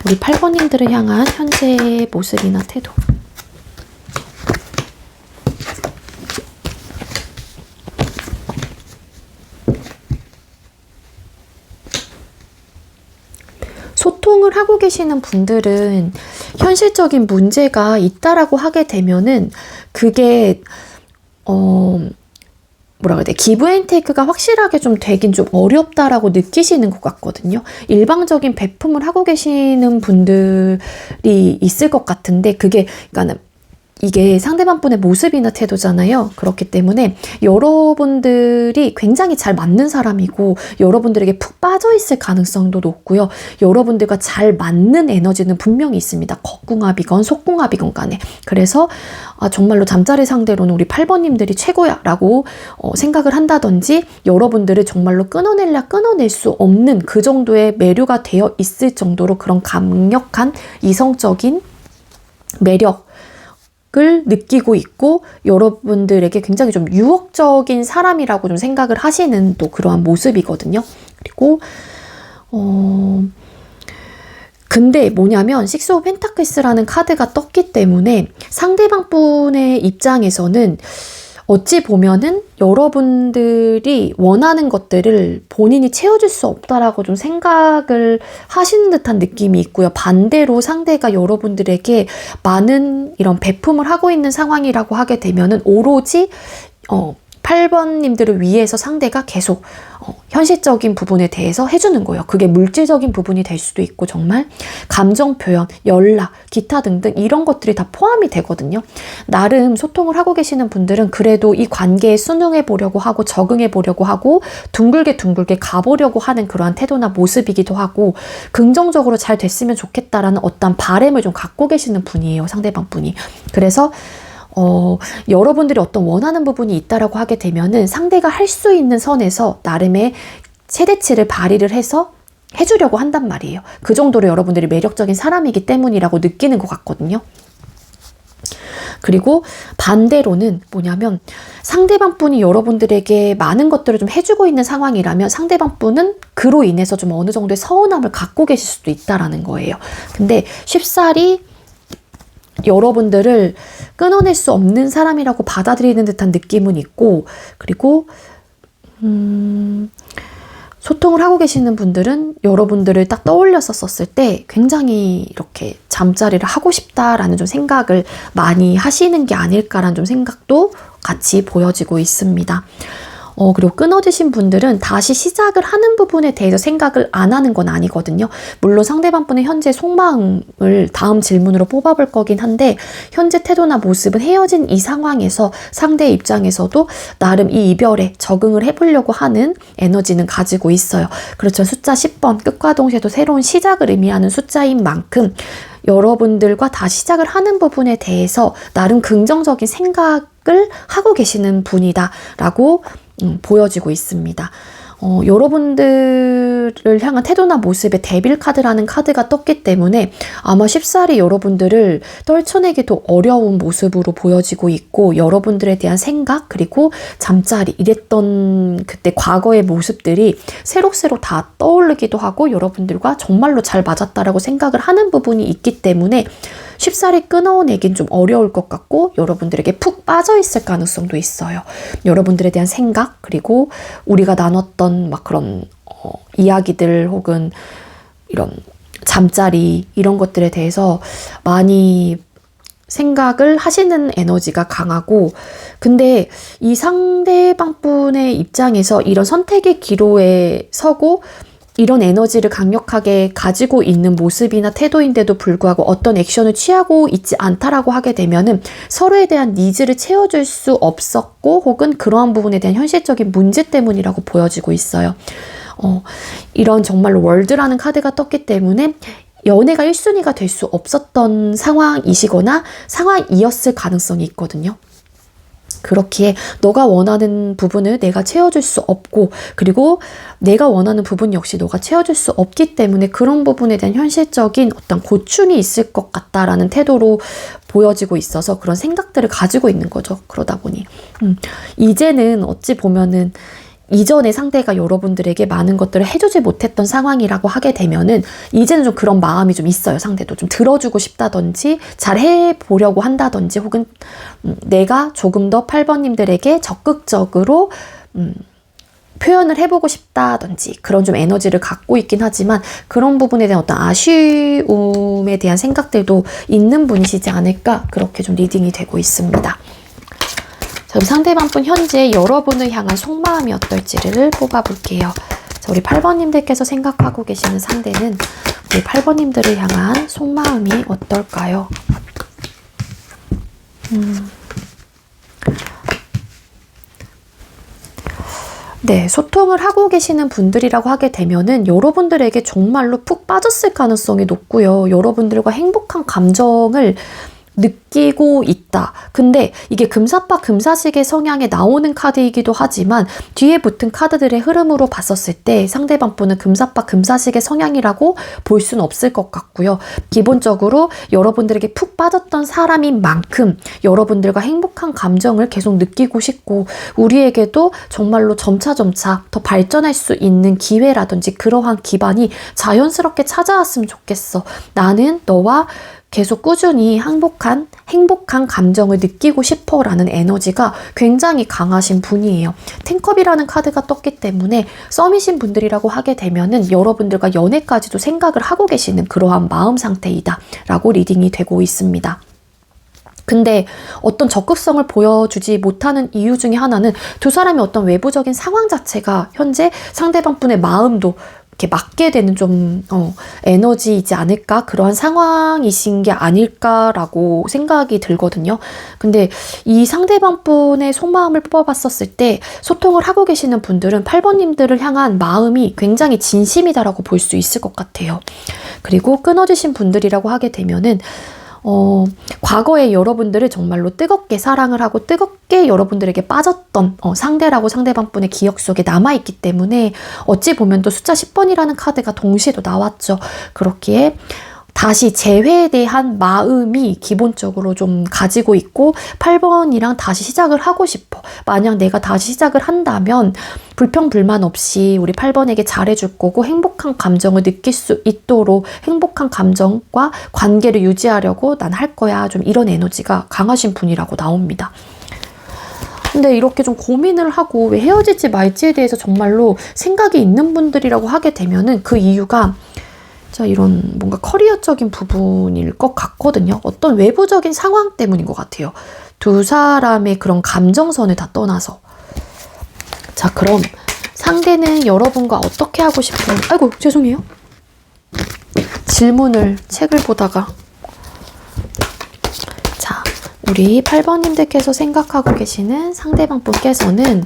우리 8번님들을 향한 현재의 모습이나 태도. 소통을 하고 계시는 분들은 현실적인 문제가 있다라고 하게 되면은 그게 뭐라고 해야 돼? 기브 앤 테이크가 확실하게 좀 되긴 좀 어렵다라고 느끼시는 것 같거든요. 일방적인 배품을 하고 계시는 분들이 있을 것 같은데 그게 그러니까는 이게 상대방분의 모습이나 태도잖아요. 그렇기 때문에 여러분들이 굉장히 잘 맞는 사람이고 여러분들에게 푹 빠져 있을 가능성도 높고요. 여러분들과 잘 맞는 에너지는 분명히 있습니다. 겉궁합이건 속궁합이건 간에. 그래서 정말로 잠자리 상대로는 우리 8번님들이 최고야 라고 생각을 한다든지 여러분들을 정말로 끊어낼 수 없는 그 정도의 매료가 되어 있을 정도로 그런 강력한 이성적인 매력 을 느끼고 있고 여러분들에게 굉장히 좀 유혹적인 사람이라고 좀 생각을 하시는 또 그러한 모습이거든요. 그리고 근데 뭐냐면 식스 오브 펜타클스라는 카드가 떴기 때문에 상대방 분의 입장에서는 어찌 보면은 여러분들이 원하는 것들을 본인이 채워줄 수 없다라고 좀 생각을 하시는 듯한 느낌이 있고요. 반대로 상대가 여러분들에게 많은 이런 배품을 하고 있는 상황이라고 하게 되면은 오로지 8번님들을 위해서 상대가 계속 현실적인 부분에 대해서 해주는 거예요. 그게 물질적인 부분이 될 수도 있고 정말 감정 표현, 연락, 기타 등등 이런 것들이 다 포함이 되거든요. 나름 소통을 하고 계시는 분들은 그래도 이 관계에 순응해 보려고 하고 적응해 보려고 하고 둥글게 가보려고 하는 그러한 태도나 모습이기도 하고 긍정적으로 잘 됐으면 좋겠다라는 어떤 바람을 좀 갖고 계시는 분이에요. 상대방 분이. 그래서 여러분들이 어떤 원하는 부분이 있다라고 하게 되면은 상대가 할 수 있는 선에서 나름의 최대치를 발휘를 해서 해주려고 한단 말이에요. 그 정도로 여러분들이 매력적인 사람이기 때문이라고 느끼는 것 같거든요. 그리고 반대로는 뭐냐면 상대방 분이 여러분들에게 많은 것들을 좀 해주고 있는 상황이라면 상대방 분은 그로 인해서 좀 어느 정도의 서운함을 갖고 계실 수도 있다라는 거예요. 근데 쉽사리 여러분들을 끊어낼 수 없는 사람이라고 받아들이는 듯한 느낌은 있고, 그리고 소통을 하고 계시는 분들은 여러분들을 딱 떠올렸었을 때 굉장히 이렇게 잠자리를 하고 싶다라는 좀 생각을 많이 하시는 게 아닐까라는 좀 생각도 같이 보여지고 있습니다. 그리고 끊어지신 분들은 다시 시작을 하는 부분에 대해서 생각을 안 하는 건 아니거든요. 물론 상대방 분의 현재 속마음을 다음 질문으로 뽑아볼 거긴 한데 현재 태도나 모습은 헤어진 이 상황에서 상대의 입장에서도 나름 이 이별에 적응을 해보려고 하는 에너지는 가지고 있어요. 그렇죠. 숫자 10번 끝과 동시에도 새로운 시작을 의미하는 숫자인 만큼 여러분들과 다시 시작을 하는 부분에 대해서 나름 긍정적인 생각을 하고 계시는 분이다라고 보여지고 있습니다. 여러분들을 향한 태도나 모습에 데빌 카드라는 카드가 떴기 때문에 아마 쉽사리 여러분들을 떨쳐내기도 어려운 모습으로 보여지고 있고 여러분들에 대한 생각 그리고 잠자리 이랬던 그때 과거의 모습들이 새록새록 다 떠오르기도 하고 여러분들과 정말로 잘 맞았다라고 생각을 하는 부분이 있기 때문에 쉽사리 끊어내긴 좀 어려울 것 같고 여러분들에게 푹 빠져있을 가능성도 있어요. 여러분들에 대한 생각 그리고 우리가 나눴던 막 그런 이야기들 혹은 이런 잠자리 이런 것들에 대해서 많이 생각을 하시는 에너지가 강하고 근데 이 상대방 분의 입장에서 이런 선택의 기로에 서고 이런 에너지를 강력하게 가지고 있는 모습이나 태도인데도 불구하고 어떤 액션을 취하고 있지 않다라고 하게 되면은 서로에 대한 니즈를 채워줄 수 없었고 혹은 그러한 부분에 대한 현실적인 문제 때문이라고 보여지고 있어요. 이런 정말로 월드라는 카드가 떴기 때문에 연애가 1순위가 될 수 없었던 상황이시거나 상황이었을 가능성이 있거든요. 그렇기에 너가 원하는 부분을 내가 채워줄 수 없고 그리고 내가 원하는 부분 역시 너가 채워줄 수 없기 때문에 그런 부분에 대한 현실적인 어떤 고충이 있을 것 같다라는 태도로 보여지고 있어서 그런 생각들을 가지고 있는 거죠. 그러다 보니 이제는 어찌 보면은 이전에 상대가 여러분들에게 많은 것들을 해주지 못했던 상황이라고 하게 되면은 이제는 좀 그런 마음이 좀 있어요. 상대도 좀 들어주고 싶다든지 잘 해보려고 한다든지 혹은 내가 조금 더 8번님들에게 적극적으로 표현을 해보고 싶다든지 그런 좀 에너지를 갖고 있긴 하지만 그런 부분에 대한 어떤 아쉬움에 대한 생각들도 있는 분이시지 않을까 그렇게 좀 리딩이 되고 있습니다. 자, 그럼 상대방 분 현재 여러분을 향한 속마음이 어떨지를 뽑아볼게요. 자, 우리 8번님들께서 생각하고 계시는 상대는 우리 8번님들을 향한 속마음이 어떨까요? 네, 소통을 하고 계시는 분들이라고 하게 되면은 여러분들에게 정말로 푹 빠졌을 가능성이 높고요. 여러분들과 행복한 감정을 느끼고 있다. 근데 이게 금사빠 금사식의 성향에 나오는 카드이기도 하지만 뒤에 붙은 카드들의 흐름으로 봤었을 때 상대방 분은 금사빠 금사식의 성향이라고 볼 수는 없을 것 같고요. 기본적으로 여러분들에게 푹 빠졌던 사람인 만큼 여러분들과 행복한 감정을 계속 느끼고 싶고 우리에게도 정말로 점차점차 더 발전할 수 있는 기회라든지 그러한 기반이 자연스럽게 찾아왔으면 좋겠어. 나는 너와 계속 꾸준히 행복한 감정을 느끼고 싶어 라는 에너지가 굉장히 강하신 분이에요. 텐컵이라는 카드가 떴기 때문에 썸이신 분들이라고 하게 되면은 여러분들과 연애까지도 생각을 하고 계시는 그러한 마음 상태이다 라고 리딩이 되고 있습니다. 근데 어떤 적극성을 보여주지 못하는 이유 중에 하나는 두 사람의 어떤 외부적인 상황 자체가 현재 상대방 분의 마음도 이렇게 맞게 되는 좀 에너지이지 않을까? 그러한 상황이신 게 아닐까라고 생각이 들거든요. 근데 이 상대방 분의 속마음을 뽑아봤었을 때 소통을 하고 계시는 분들은 8번님들을 향한 마음이 굉장히 진심이다라고 볼 수 있을 것 같아요. 그리고 끊어지신 분들이라고 하게 되면은 과거에 여러분들을 정말로 뜨겁게 사랑을 하고 뜨겁게 여러분들에게 빠졌던 상대라고 상대방 분의 기억 속에 남아있기 때문에 어찌 보면 또 숫자 10번이라는 카드가 동시에 또 나왔죠. 그렇기에 다시 재회에 대한 마음이 기본적으로 좀 가지고 있고 8번이랑 다시 시작을 하고 싶어. 만약 내가 다시 시작을 한다면 불평불만 없이 우리 8번에게 잘해줄 거고 행복한 감정을 느낄 수 있도록 행복한 감정과 관계를 유지하려고 난 할 거야. 좀 이런 에너지가 강하신 분이라고 나옵니다. 근데 이렇게 좀 고민을 하고 왜 헤어질지 말지에 대해서 정말로 생각이 있는 분들이라고 하게 되면은 그 이유가 이런 뭔가 커리어적인 부분일 것 같거든요. 어떤 외부적인 상황 때문인 것 같아요. 두 사람의 그런 감정선을 다 떠나서. 자, 그럼 상대는 여러분과 어떻게 하고 싶은, 아이고, 죄송해요. 질문을 책을 보다가. 자, 우리 8번님들께서 생각하고 계시는 상대방 분께서는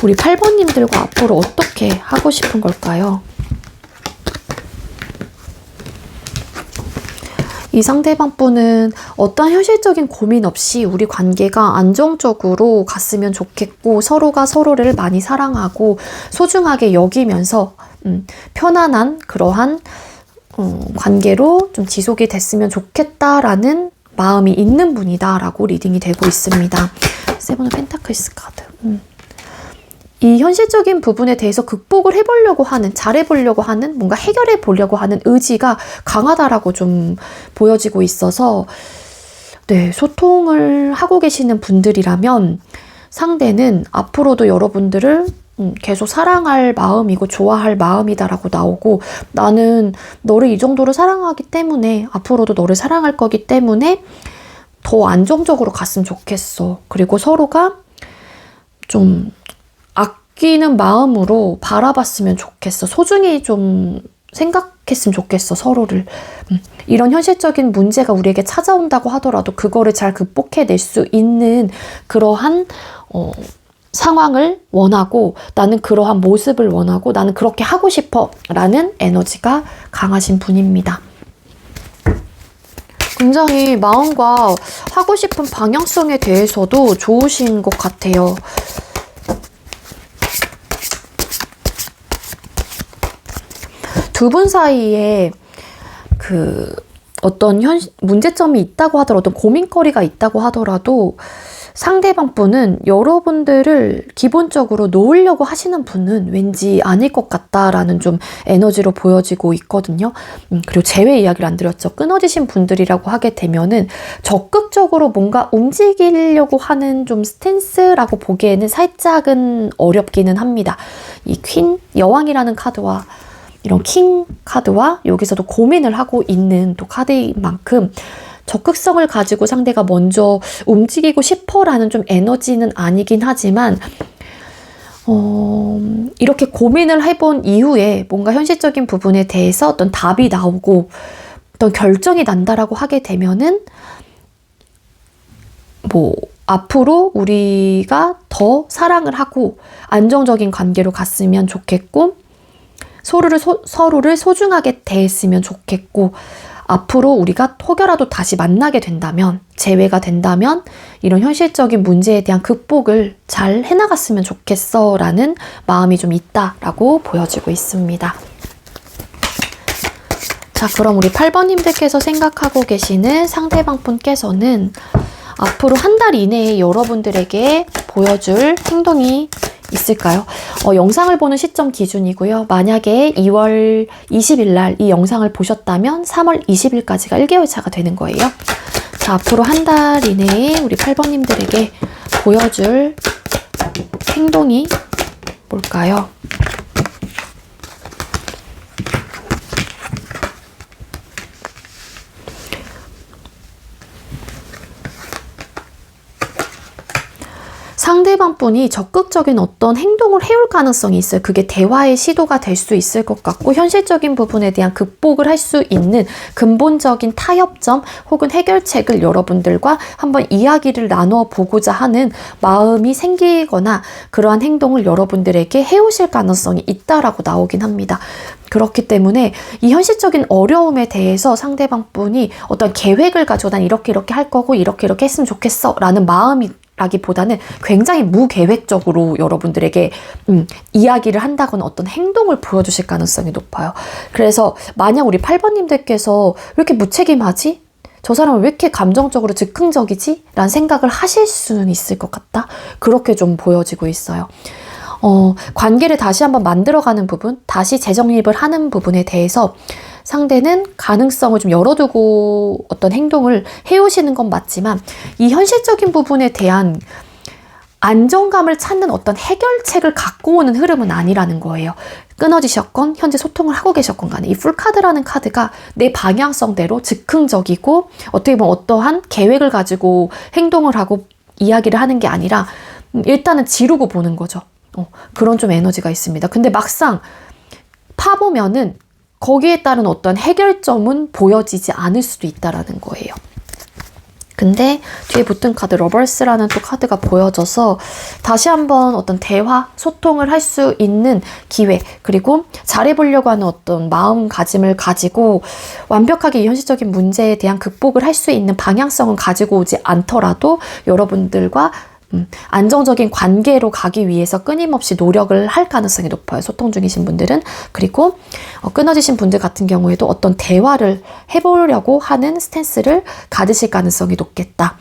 우리 8번님들과 앞으로 어떻게 하고 싶은 걸까요? 이 상대방 분은 어떤 현실적인 고민 없이 우리 관계가 안정적으로 갔으면 좋겠고 서로가 서로를 많이 사랑하고 소중하게 여기면서 편안한 그러한 관계로 좀 지속이 됐으면 좋겠다라는 마음이 있는 분이다라고 리딩이 되고 있습니다. 세븐 오브 펜타클스 카드. 이 현실적인 부분에 대해서 극복을 해보려고 하는, 잘해보려고 하는, 뭔가 해결해 보려고 하는 의지가 강하다라고 좀 보여지고 있어서 네, 소통을 하고 계시는 분들이라면 상대는 앞으로도 여러분들을 계속 사랑할 마음이고 좋아할 마음이다라고 나오고 나는 너를 이 정도로 사랑하기 때문에 앞으로도 너를 사랑할 거기 때문에 더 안정적으로 갔으면 좋겠어. 그리고 서로가 좀 아끼는 마음으로 바라봤으면 좋겠어. 소중히 좀 생각했으면 좋겠어, 서로를. 이런 현실적인 문제가 우리에게 찾아온다고 하더라도 그거를 잘 극복해낼 수 있는 그러한 상황을 원하고 나는 그러한 모습을 원하고 나는 그렇게 하고 싶어 라는 에너지가 강하신 분입니다. 굉장히 마음과 하고 싶은 방향성에 대해서도 좋으신 것 같아요. 두 분 사이에 어떤 문제점이 있다고 하더라도, 어떤 고민거리가 있다고 하더라도 상대방 분은 여러분들을 기본적으로 놓으려고 하시는 분은 왠지 아닐 것 같다라는 좀 에너지로 보여지고 있거든요. 그리고 재회 이야기를 안 드렸죠. 끊어지신 분들이라고 하게 되면은 적극적으로 뭔가 움직이려고 하는 좀 스탠스라고 보기에는 살짝은 어렵기는 합니다. 이 퀸, 여왕이라는 카드와 이런 킹 카드와 여기서도 고민을 하고 있는 또 카드인 만큼 적극성을 가지고 상대가 먼저 움직이고 싶어라는 좀 에너지는 아니긴 하지만 이렇게 고민을 해본 이후에 뭔가 현실적인 부분에 대해서 어떤 답이 나오고 어떤 결정이 난다라고 하게 되면은 앞으로 우리가 더 사랑을 하고 안정적인 관계로 갔으면 좋겠고 서로를 소중하게 대했으면 좋겠고 앞으로 우리가 혹여라도 다시 만나게 된다면, 재회가 된다면 이런 현실적인 문제에 대한 극복을 잘 해나갔으면 좋겠어 라는 마음이 좀 있다라고 보여지고 있습니다. 자, 그럼 우리 8번님들께서 생각하고 계시는 상대방 분께서는 앞으로 한 달 이내에 여러분들에게 보여줄 행동이 있을까요? 영상을 보는 시점 기준이고요. 만약에 2월 20일 날 이 영상을 보셨다면 3월 20일까지가 1개월 차가 되는 거예요. 자, 앞으로 한 달 이내에 우리 8번님들에게 보여줄 행동이 뭘까요? 상대방 분이 적극적인 어떤 행동을 해올 가능성이 있어요. 그게 대화의 시도가 될 수 있을 것 같고 현실적인 부분에 대한 극복을 할 수 있는 근본적인 타협점 혹은 해결책을 여러분들과 한번 이야기를 나눠 보고자 하는 마음이 생기거나 그러한 행동을 여러분들에게 해오실 가능성이 있다라고 나오긴 합니다. 그렇기 때문에 이 현실적인 어려움에 대해서 상대방 분이 어떤 계획을 가지고 난 이렇게 할 거고 이렇게 했으면 좋겠어 라는 마음이 라기보다는 굉장히 무계획적으로 여러분들에게 이야기를 한다거나 어떤 행동을 보여주실 가능성이 높아요. 그래서 만약 우리 8번님들께서 왜 이렇게 무책임하지? 저 사람은 왜 이렇게 감정적으로 즉흥적이지? 라는 생각을 하실 수는 있을 것 같다. 그렇게 좀 보여지고 있어요. 관계를 다시 한번 만들어가는 부분, 다시 재정립을 하는 부분에 대해서 상대는 가능성을 좀 열어두고 어떤 행동을 해오시는 건 맞지만 이 현실적인 부분에 대한 안정감을 찾는 어떤 해결책을 갖고 오는 흐름은 아니라는 거예요. 끊어지셨건 현재 소통을 하고 계셨건 간에 이 풀카드라는 카드가 내 방향성대로 즉흥적이고 어떻게 보면 어떠한 계획을 가지고 행동을 하고 이야기를 하는 게 아니라 일단은 지르고 보는 거죠. 그런 좀 에너지가 있습니다. 근데 막상 파보면은 거기에 따른 어떤 해결점은 보여지지 않을 수도 있다라는 거예요. 근데 뒤에 붙은 카드 러버스라는 또 카드가 보여져서 다시 한번 어떤 대화, 소통을 할 수 있는 기회, 그리고 잘해보려고 하는 어떤 마음가짐을 가지고 완벽하게 이 현실적인 문제에 대한 극복을 할 수 있는 방향성은 가지고 오지 않더라도 여러분들과 안정적인 관계로 가기 위해서 끊임없이 노력을 할 가능성이 높아요. 소통 중이신 분들은. 그리고 끊어지신 분들 같은 경우에도 어떤 대화를 해보려고 하는 스탠스를 가지실 가능성이 높겠다.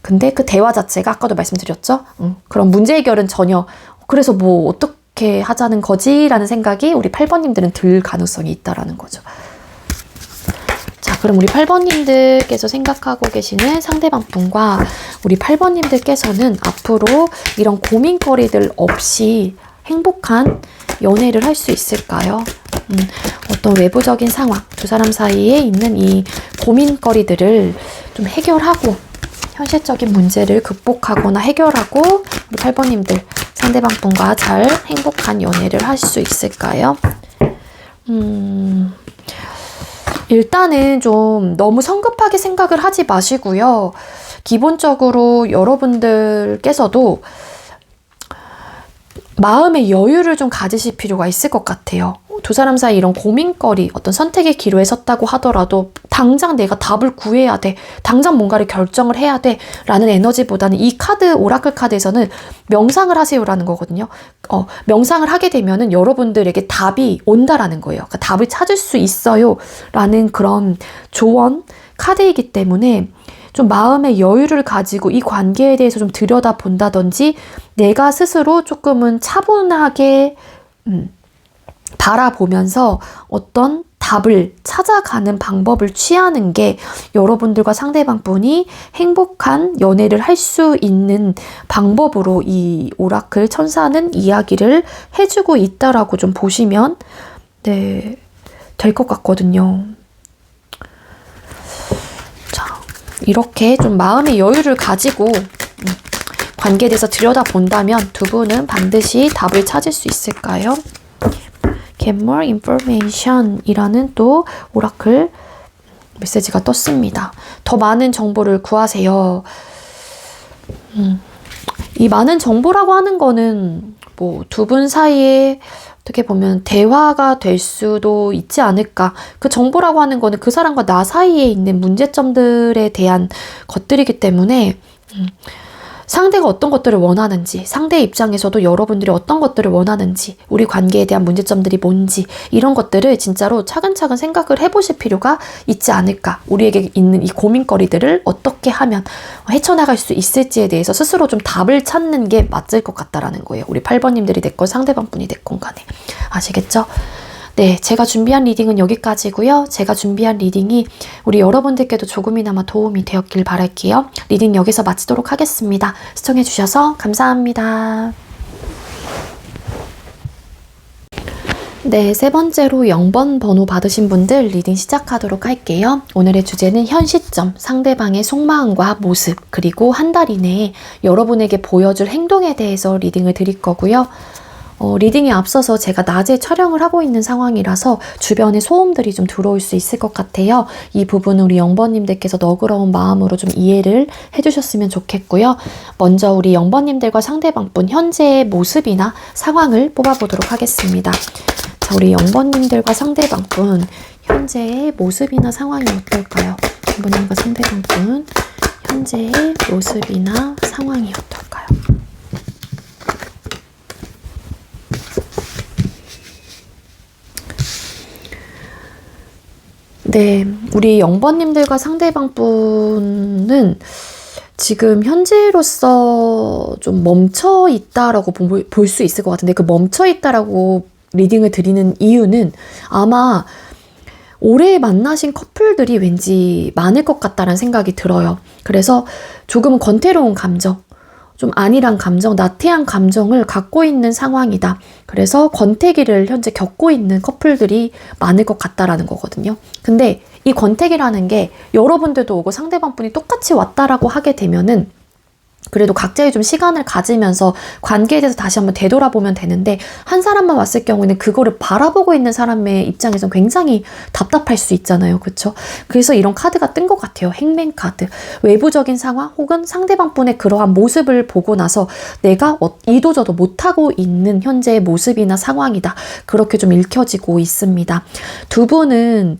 근데 그 대화 자체가 아까도 말씀드렸죠. 그런 문제 해결은 전혀 그래서 뭐 어떻게 하자는 거지? 라는 생각이 우리 8번님들은 들 가능성이 있다라는 거죠. 자, 그럼 우리 8번님들께서 생각하고 계시는 상대방 분과 우리 8번님들께서는 앞으로 이런 고민거리들 없이 행복한 연애를 할 수 있을까요? 어떤 외부적인 상황, 두 사람 사이에 있는 이 고민거리들을 좀 해결하고 현실적인 문제를 극복하거나 해결하고 우리 8번님들 상대방 분과 잘 행복한 연애를 할 수 있을까요? 일단은 좀 너무 성급하게 생각을 하지 마시고요. 기본적으로 여러분들께서도 마음의 여유를 좀 가지실 필요가 있을 것 같아요. 두 사람 사이 이런 고민거리, 어떤 선택의 기로에 섰다고 하더라도 당장 내가 답을 구해야 돼, 당장 뭔가를 결정을 해야 돼 라는 에너지보다는 이 카드, 오라클 카드에서는 명상을 하세요라는 거거든요. 명상을 하게 되면은 여러분들에게 답이 온다라는 거예요. 그러니까 답을 찾을 수 있어요 라는 그런 조언 카드이기 때문에 좀 마음의 여유를 가지고 이 관계에 대해서 좀 들여다본다든지 내가 스스로 조금은 차분하게 바라보면서 어떤 답을 찾아가는 방법을 취하는 게 여러분들과 상대방분이 행복한 연애를 할 수 있는 방법으로 이 오라클 천사는 이야기를 해주고 있다라고 좀 보시면 네, 될 것 같거든요. 자, 이렇게 좀 마음의 여유를 가지고 관계에 대해서 들여다본다면 두 분은 반드시 답을 찾을 수 있을까요? Get more information 이라는 또 오라클 메시지가 떴습니다. 더 많은 정보를 구하세요. 이 많은 정보라고 하는 거는 뭐 두 분 사이에 어떻게 보면 대화가 될 수도 있지 않을까. 그 정보라고 하는 거는 그 사람과 나 사이에 있는 문제점들에 대한 것들이기 때문에 상대가 어떤 것들을 원하는지, 상대의 입장에서도 여러분들이 어떤 것들을 원하는지, 우리 관계에 대한 문제점들이 뭔지 이런 것들을 진짜로 차근차근 생각을 해보실 필요가 있지 않을까. 우리에게 있는 이 고민거리들을 어떻게 하면 헤쳐나갈 수 있을지에 대해서 스스로 좀 답을 찾는 게 맞을 것 같다라는 거예요. 우리 8번님들이 됐건 상대방분이 됐건 간에. 아시겠죠? 네, 제가 준비한 리딩은 여기까지고요. 제가 준비한 리딩이 우리 여러분들께도 조금이나마 도움이 되었길 바랄게요. 리딩 여기서 마치도록 하겠습니다. 시청해주셔서 감사합니다. 네, 세 번째로 0번 번호 받으신 분들 리딩 시작하도록 할게요. 오늘의 주제는 현 시점, 상대방의 속마음과 모습, 그리고 한 달 이내에 여러분에게 보여줄 행동에 대해서 리딩을 드릴 거고요. 리딩에 앞서서 제가 낮에 촬영을 하고 있는 상황이라서 주변에 소음들이 좀 들어올 수 있을 것 같아요. 이 부분은 우리 0번님들께서 너그러운 마음으로 좀 이해를 해주셨으면 좋겠고요. 먼저 우리 0번님들과 상대방분 현재의 모습이나 상황을 뽑아보도록 하겠습니다. 자, 우리 0번님들과 상대방분 현재의 모습이나 상황이 어떨까요? 0번님과 상대방분 현재의 모습이나 상황이 어떨까요? 네, 우리 0번님들과 상대방분은 지금 현재로서 좀 멈춰 있다라고 볼 수 있을 것 같은데, 그 멈춰 있다라고 리딩을 드리는 이유는 아마 올해 만나신 커플들이 왠지 많을 것 같다는 생각이 들어요. 그래서 조금은 권태로운 감정, 좀 안일한 감정, 나태한 감정을 갖고 있는 상황이다. 그래서 권태기를 현재 겪고 있는 커플들이 많을 것 같다라는 거거든요. 근데 이 권태기라는 게 여러분들도 오고 상대방 분이 똑같이 왔다라고 하게 되면은 그래도 각자의 좀 시간을 가지면서 관계에 대해서 다시 한번 되돌아보면 되는데, 한 사람만 왔을 경우에는 그거를 바라보고 있는 사람의 입장에서는 굉장히 답답할 수 있잖아요. 그렇죠? 그래서 이런 카드가 뜬 것 같아요. 행맨 카드. 외부적인 상황 혹은 상대방 분의 그러한 모습을 보고 나서 내가 이도저도 못하고 있는 현재의 모습이나 상황이다. 그렇게 좀 읽혀지고 있습니다. 두 분은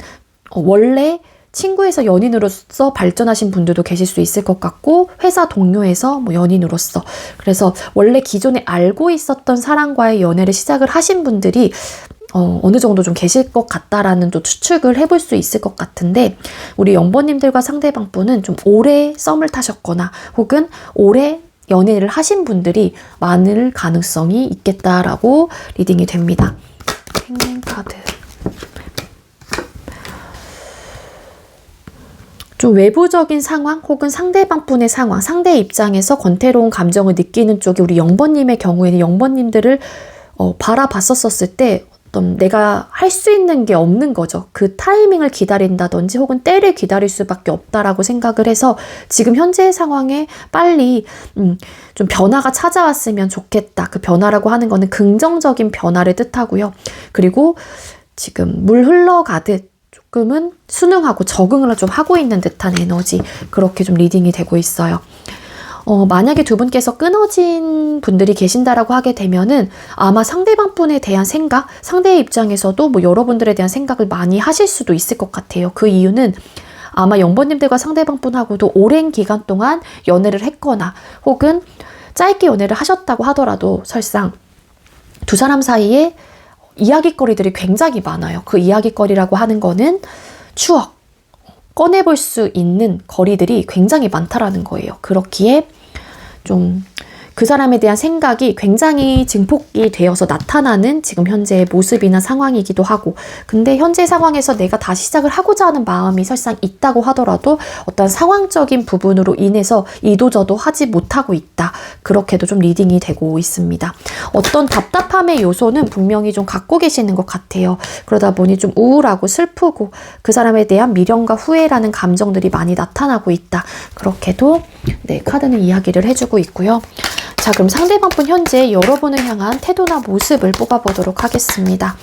원래 친구에서 연인으로서 발전하신 분들도 계실 수 있을 것 같고, 회사 동료에서 뭐 연인으로서, 그래서 원래 기존에 알고 있었던 사람과의 연애를 시작을 하신 분들이 어느 정도 좀 계실 것 같다라는 또 추측을 해볼 수 있을 것 같은데, 우리 0번님들과 상대방 분은 좀 오래 썸을 타셨거나 혹은 오래 연애를 하신 분들이 많을 가능성이 있겠다라고 리딩이 됩니다. 행운 카드. 좀 외부적인 상황 혹은 상대방 분의 상황, 상대의 입장에서 권태로운 감정을 느끼는 쪽이 우리 0번님의 경우에는 0번님들을 바라봤었을 때 어떤 내가 할 수 있는 게 없는 거죠. 그 타이밍을 기다린다든지 혹은 때를 기다릴 수밖에 없다라고 생각을 해서 지금 현재의 상황에 빨리 좀 변화가 찾아왔으면 좋겠다. 그 변화라고 하는 거는 긍정적인 변화를 뜻하고요. 그리고 지금 물 흘러가듯 조금은 순응하고 적응을 좀 하고 있는 듯한 에너지, 그렇게 좀 리딩이 되고 있어요. 만약에 두 분께서 끊어진 분들이 계신다라고 하게 되면은 아마 상대방 분에 대한 생각, 상대의 입장에서도 뭐 여러분들에 대한 생각을 많이 하실 수도 있을 것 같아요. 그 이유는 아마 0번님들과 상대방 분하고도 오랜 기간 동안 연애를 했거나 혹은 짧게 연애를 하셨다고 하더라도 설상 두 사람 사이에 이야깃거리들이 굉장히 많아요. 그 이야깃거리라고 하는 거는 추억, 꺼내볼 수 있는 거리들이 굉장히 많다라는 거예요. 그렇기에 좀 그 사람에 대한 생각이 굉장히 증폭이 되어서 나타나는 지금 현재의 모습이나 상황이기도 하고, 근데 현재 상황에서 내가 다시 시작을 하고자 하는 마음이 설상 있다고 하더라도 어떤 상황적인 부분으로 인해서 이도저도 하지 못하고 있다. 그렇게도 좀 리딩이 되고 있습니다. 어떤 답답함의 요소는 분명히 좀 갖고 계시는 것 같아요. 그러다 보니 좀 우울하고 슬프고 그 사람에 대한 미련과 후회라는 감정들이 많이 나타나고 있다. 그렇게도 네, 카드는 이야기를 해주고 있고요. 자, 그럼 상대방 분 현재 여러분을 향한 태도나 모습을 뽑아보도록 하겠습니다.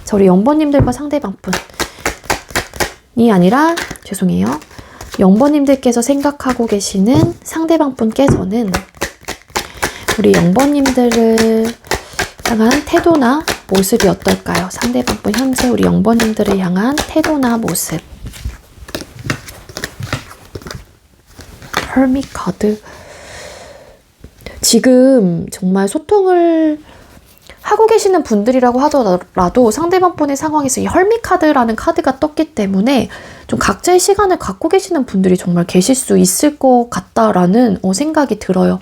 자, 우리 0번님들과 상대방 분이 아니라, 죄송해요. 0번님들께서 생각하고 계시는 상대방 분께서는 우리 0번님들을 향한 태도나 모습이 어떨까요? 상대방 분 현재 우리 0번님들을 향한 태도나 모습. hermit 카드. 지금 정말 소통을 하고 계시는 분들이라고 하더라도 상대방 분의 상황에서 이 헐밋 카드라는 카드가 떴기 때문에 좀 각자의 시간을 갖고 계시는 분들이 정말 계실 수 있을 것 같다라는 생각이 들어요.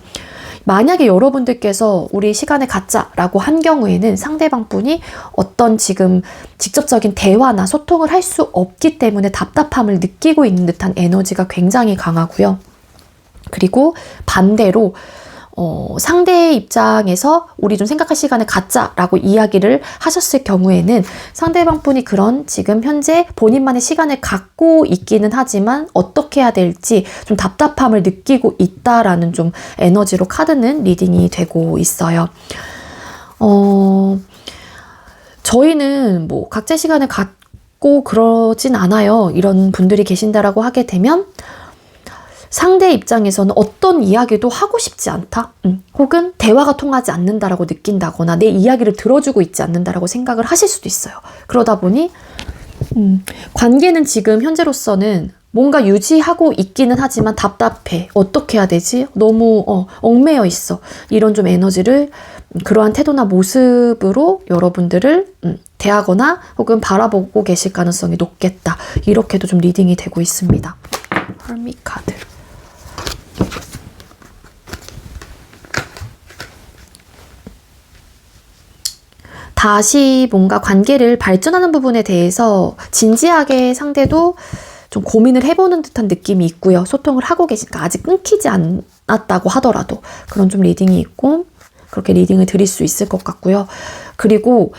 만약에 여러분들께서 우리 시간을 갖자라고 한 경우에는 상대방 분이 어떤 지금 직접적인 대화나 소통을 할 수 없기 때문에 답답함을 느끼고 있는 듯한 에너지가 굉장히 강하고요. 그리고 반대로 상대의 입장에서 우리 좀 생각할 시간을 갖자라고 이야기를 하셨을 경우에는 상대방 분이 그런 지금 현재 본인만의 시간을 갖고 있기는 하지만 어떻게 해야 될지 좀 답답함을 느끼고 있다라는 좀 에너지로 카드는 리딩이 되고 있어요. 저희는 뭐 각자 시간을 갖고 그러진 않아요. 이런 분들이 계신다라고 하게 되면 상대 입장에서는 어떤 이야기도 하고 싶지 않다. 혹은 대화가 통하지 않는다라고 느낀다거나 내 이야기를 들어주고 있지 않는다라고 생각을 하실 수도 있어요. 그러다 보니 관계는 지금 현재로서는 뭔가 유지하고 있기는 하지만 답답해. 어떻게 해야 되지? 너무 얽매여 있어. 이런 좀 에너지를 그러한 태도나 모습으로 여러분들을 대하거나 혹은 바라보고 계실 가능성이 높겠다. 이렇게도 좀 리딩이 되고 있습니다. 헐밋 카드. 다시 뭔가 관계를 발전하는 부분에 대해서 진지하게 상대도 좀 고민을 해보는 듯한 느낌이 있고요. 소통을 하고 계시니까 아직 끊기지 않았다고 하더라도 그런 좀 리딩이 있고 그렇게 리딩을 드릴 수 있을 것 같고요. 그리고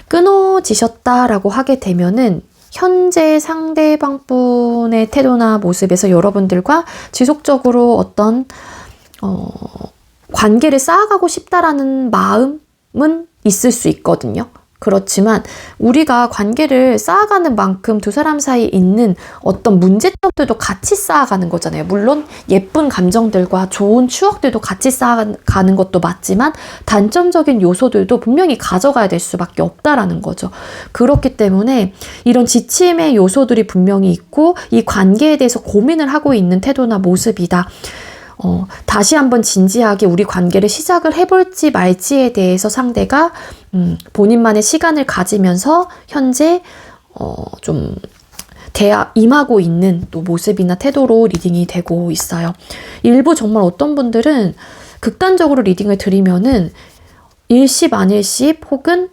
끊어지셨다라고 하게 되면은 현재 상대방 분의 태도나 모습에서 여러분들과 지속적으로 어떤 관계를 쌓아가고 싶다라는 마음은 있을 수 있거든요. 그렇지만 우리가 관계를 쌓아가는 만큼 두 사람 사이에 있는 어떤 문제점들도 같이 쌓아가는 거잖아요. 물론 예쁜 감정들과 좋은 추억들도 같이 쌓아가는 것도 맞지만 단점적인 요소들도 분명히 가져가야 될 수밖에 없다라는 거죠. 그렇기 때문에 이런 지침의 요소들이 분명히 있고 이 관계에 대해서 고민을 하고 있는 태도나 모습이다. 다시 한번 진지하게 우리 관계를 시작을 해볼지 말지에 대해서 상대가 본인만의 시간을 가지면서 현재 좀 임하고 있는 또 모습이나 태도로 리딩이 되고 있어요. 일부 정말 어떤 분들은 극단적으로 리딩을 드리면은 일십 혹은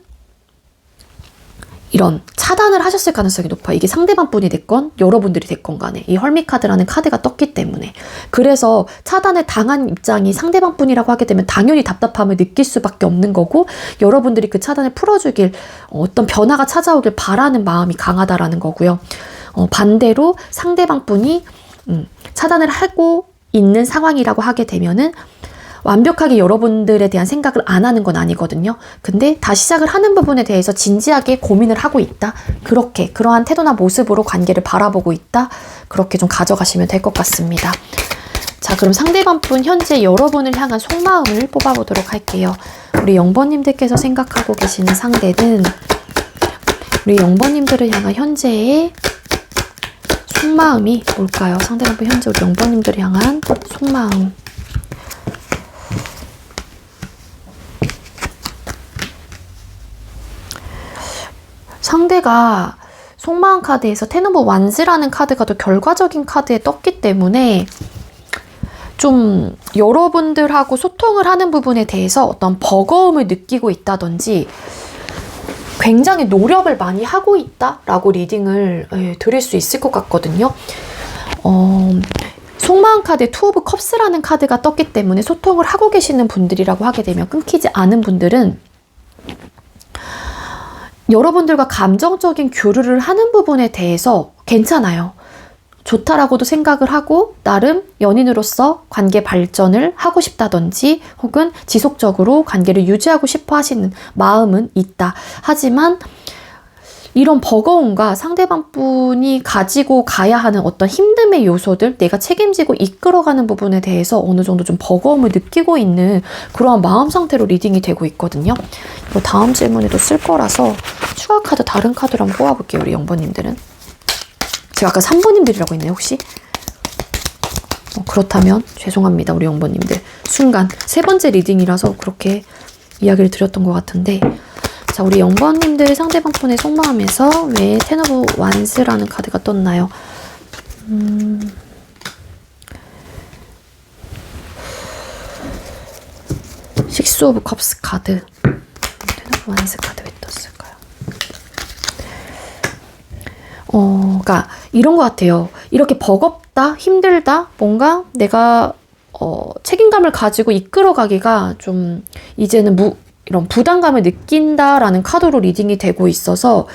이런 차단을 하셨을 가능성이 높아요. 이게 상대방 분이 됐건 여러분들이 됐건 간에 이 헐밋 카드라는 카드가 떴기 때문에. 그래서 차단을 당한 입장이 상대방 분이라고 하게 되면 당연히 답답함을 느낄 수밖에 없는 거고 여러분들이 그 차단을 풀어주길 어떤 변화가 찾아오길 바라는 마음이 강하다라는 거고요. 반대로 상대방 분이 차단을 하고 있는 상황이라고 하게 되면은 완벽하게 여러분들에 대한 생각을 안 하는 건 아니거든요. 근데 다시 시작을 하는 부분에 대해서 진지하게 고민을 하고 있다. 그러한 태도나 모습으로 관계를 바라보고 있다. 그렇게 좀 가져가시면 될 것 같습니다. 자, 그럼 상대방 분 현재 여러분을 향한 속마음을 뽑아보도록 할게요. 우리 0번님들께서 생각하고 계시는 상대는 우리 0번님들을 향한 현재의 속마음이 뭘까요? 상대방 분 현재 우리 0번님들을 향한 속마음. 상대가 속마음 카드에서 텐 오브 완즈라는 카드가 더 결과적인 카드에 떴기 때문에 좀 여러분들하고 소통을 하는 부분에 대해서 어떤 버거움을 느끼고 있다든지 굉장히 노력을 많이 하고 있다라고 리딩을 드릴 수 있을 것 같거든요. 속마음 카드에 투 오브 컵스라는 카드가 떴기 때문에 소통을 하고 계시는 분들이라고 하게 되면 끊기지 않은 분들은 여러분들과 감정적인 교류를 하는 부분에 대해서 괜찮아요. 좋다라고도 생각을 하고 나름 연인으로서 관계 발전을 하고 싶다든지 혹은 지속적으로 관계를 유지하고 싶어 하시는 마음은 있다. 하지만 이런 버거움과 상대방 분이 가지고 가야 하는 어떤 힘듦의 요소들, 내가 책임지고 이끌어가는 부분에 대해서 어느 정도 좀 버거움을 느끼고 있는 그러한 마음 상태로 리딩이 되고 있거든요. 이거 다음 질문에도 쓸 거라서 추가 카드 다른 카드로 한번 뽑아볼게요. 우리 0번님들은. 제가 아까 3번님들이라고 했네요. 혹시? 그렇다면 죄송합니다. 우리 0번님들. 순간 세 번째 리딩이라서 그렇게 이야기를 드렸던 것 같은데 자, 우리 0번님들 상대방 분의 속마음에서 왜 텐 오브 완스라는 카드가 떴나요? 식스 오브 컵스 카드. 텐 오브 완스 카드 왜 떴을까요? 그러니까 이런 것 같아요. 이렇게 버겁다, 힘들다, 뭔가 내가 책임감을 가지고 이끌어가기가 좀 이제는 이런 부담감을 느낀다라는 카드로 리딩이 되고 있어서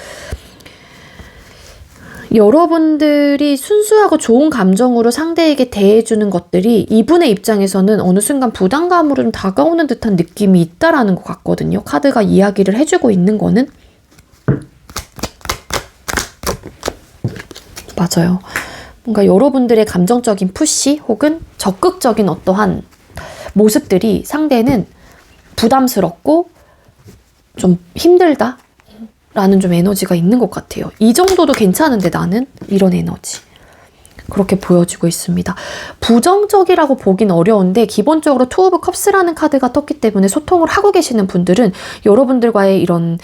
여러분들이 순수하고 좋은 감정으로 상대에게 대해주는 것들이 이분의 입장에서는 어느 순간 부담감으로 좀 다가오는 듯한 느낌이 있다라는 것 같거든요. 카드가 이야기를 해주고 있는 거는. 맞아요. 뭔가 여러분들의 감정적인 푸시 혹은 적극적인 어떠한 모습들이 상대는 부담스럽고 좀 힘들다 라는 좀 에너지가 있는 것 같아요. 이 정도도 괜찮은데 나는 이런 에너지. 그렇게 보여지고 있습니다. 부정적이라고 보긴 어려운데 기본적으로 투 오브 컵스라는 카드가 떴기 때문에 소통을 하고 계시는 분들은 여러분들과의 이런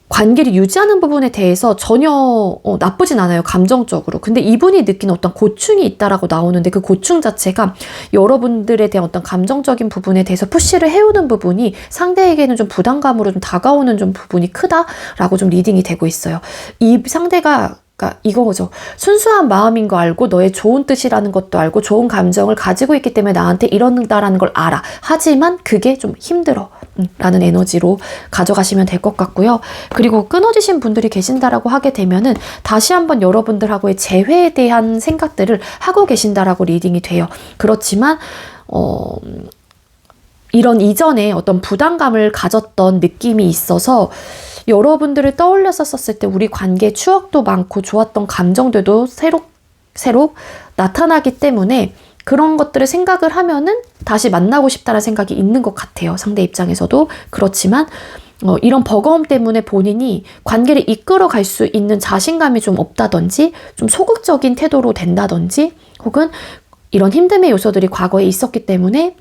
관계를 유지하는 부분에 대해서 전혀 나쁘진 않아요. 감정적으로. 근데 이분이 느낀 어떤 고충이 있다라고 나오는데 그 고충 자체가 여러분들에 대한 어떤 감정적인 부분에 대해서 푸시를 해오는 부분이 상대에게는 좀 부담감으로 좀 다가오는 좀 부분이 크다라고 좀 리딩이 되고 있어요. 이 상대가 그러니까 이거죠. 순수한 마음인 거 알고 너의 좋은 뜻이라는 것도 알고 좋은 감정을 가지고 있기 때문에 나한테 이런다라는 걸 알아. 하지만 그게 좀 힘들어. 라는 에너지로 가져가시면 될 것 같고요. 그리고 끊어지신 분들이 계신다라고 하게 되면은 다시 한번 여러분들하고의 재회에 대한 생각들을 하고 계신다라고 리딩이 돼요. 그렇지만 이런 이전에 어떤 부담감을 가졌던 느낌이 있어서 여러분들을 떠올렸었을 때 우리 관계 추억도 많고 좋았던 감정들도 새록 나타나기 때문에 그런 것들을 생각을 하면은 다시 만나고 싶다는 생각이 있는 것 같아요. 상대 입장에서도. 그렇지만 이런 버거움 때문에 본인이 관계를 이끌어갈 수 있는 자신감이 좀 없다든지 좀 소극적인 태도로 된다든지 혹은 이런 힘듦의 요소들이 과거에 있었기 때문에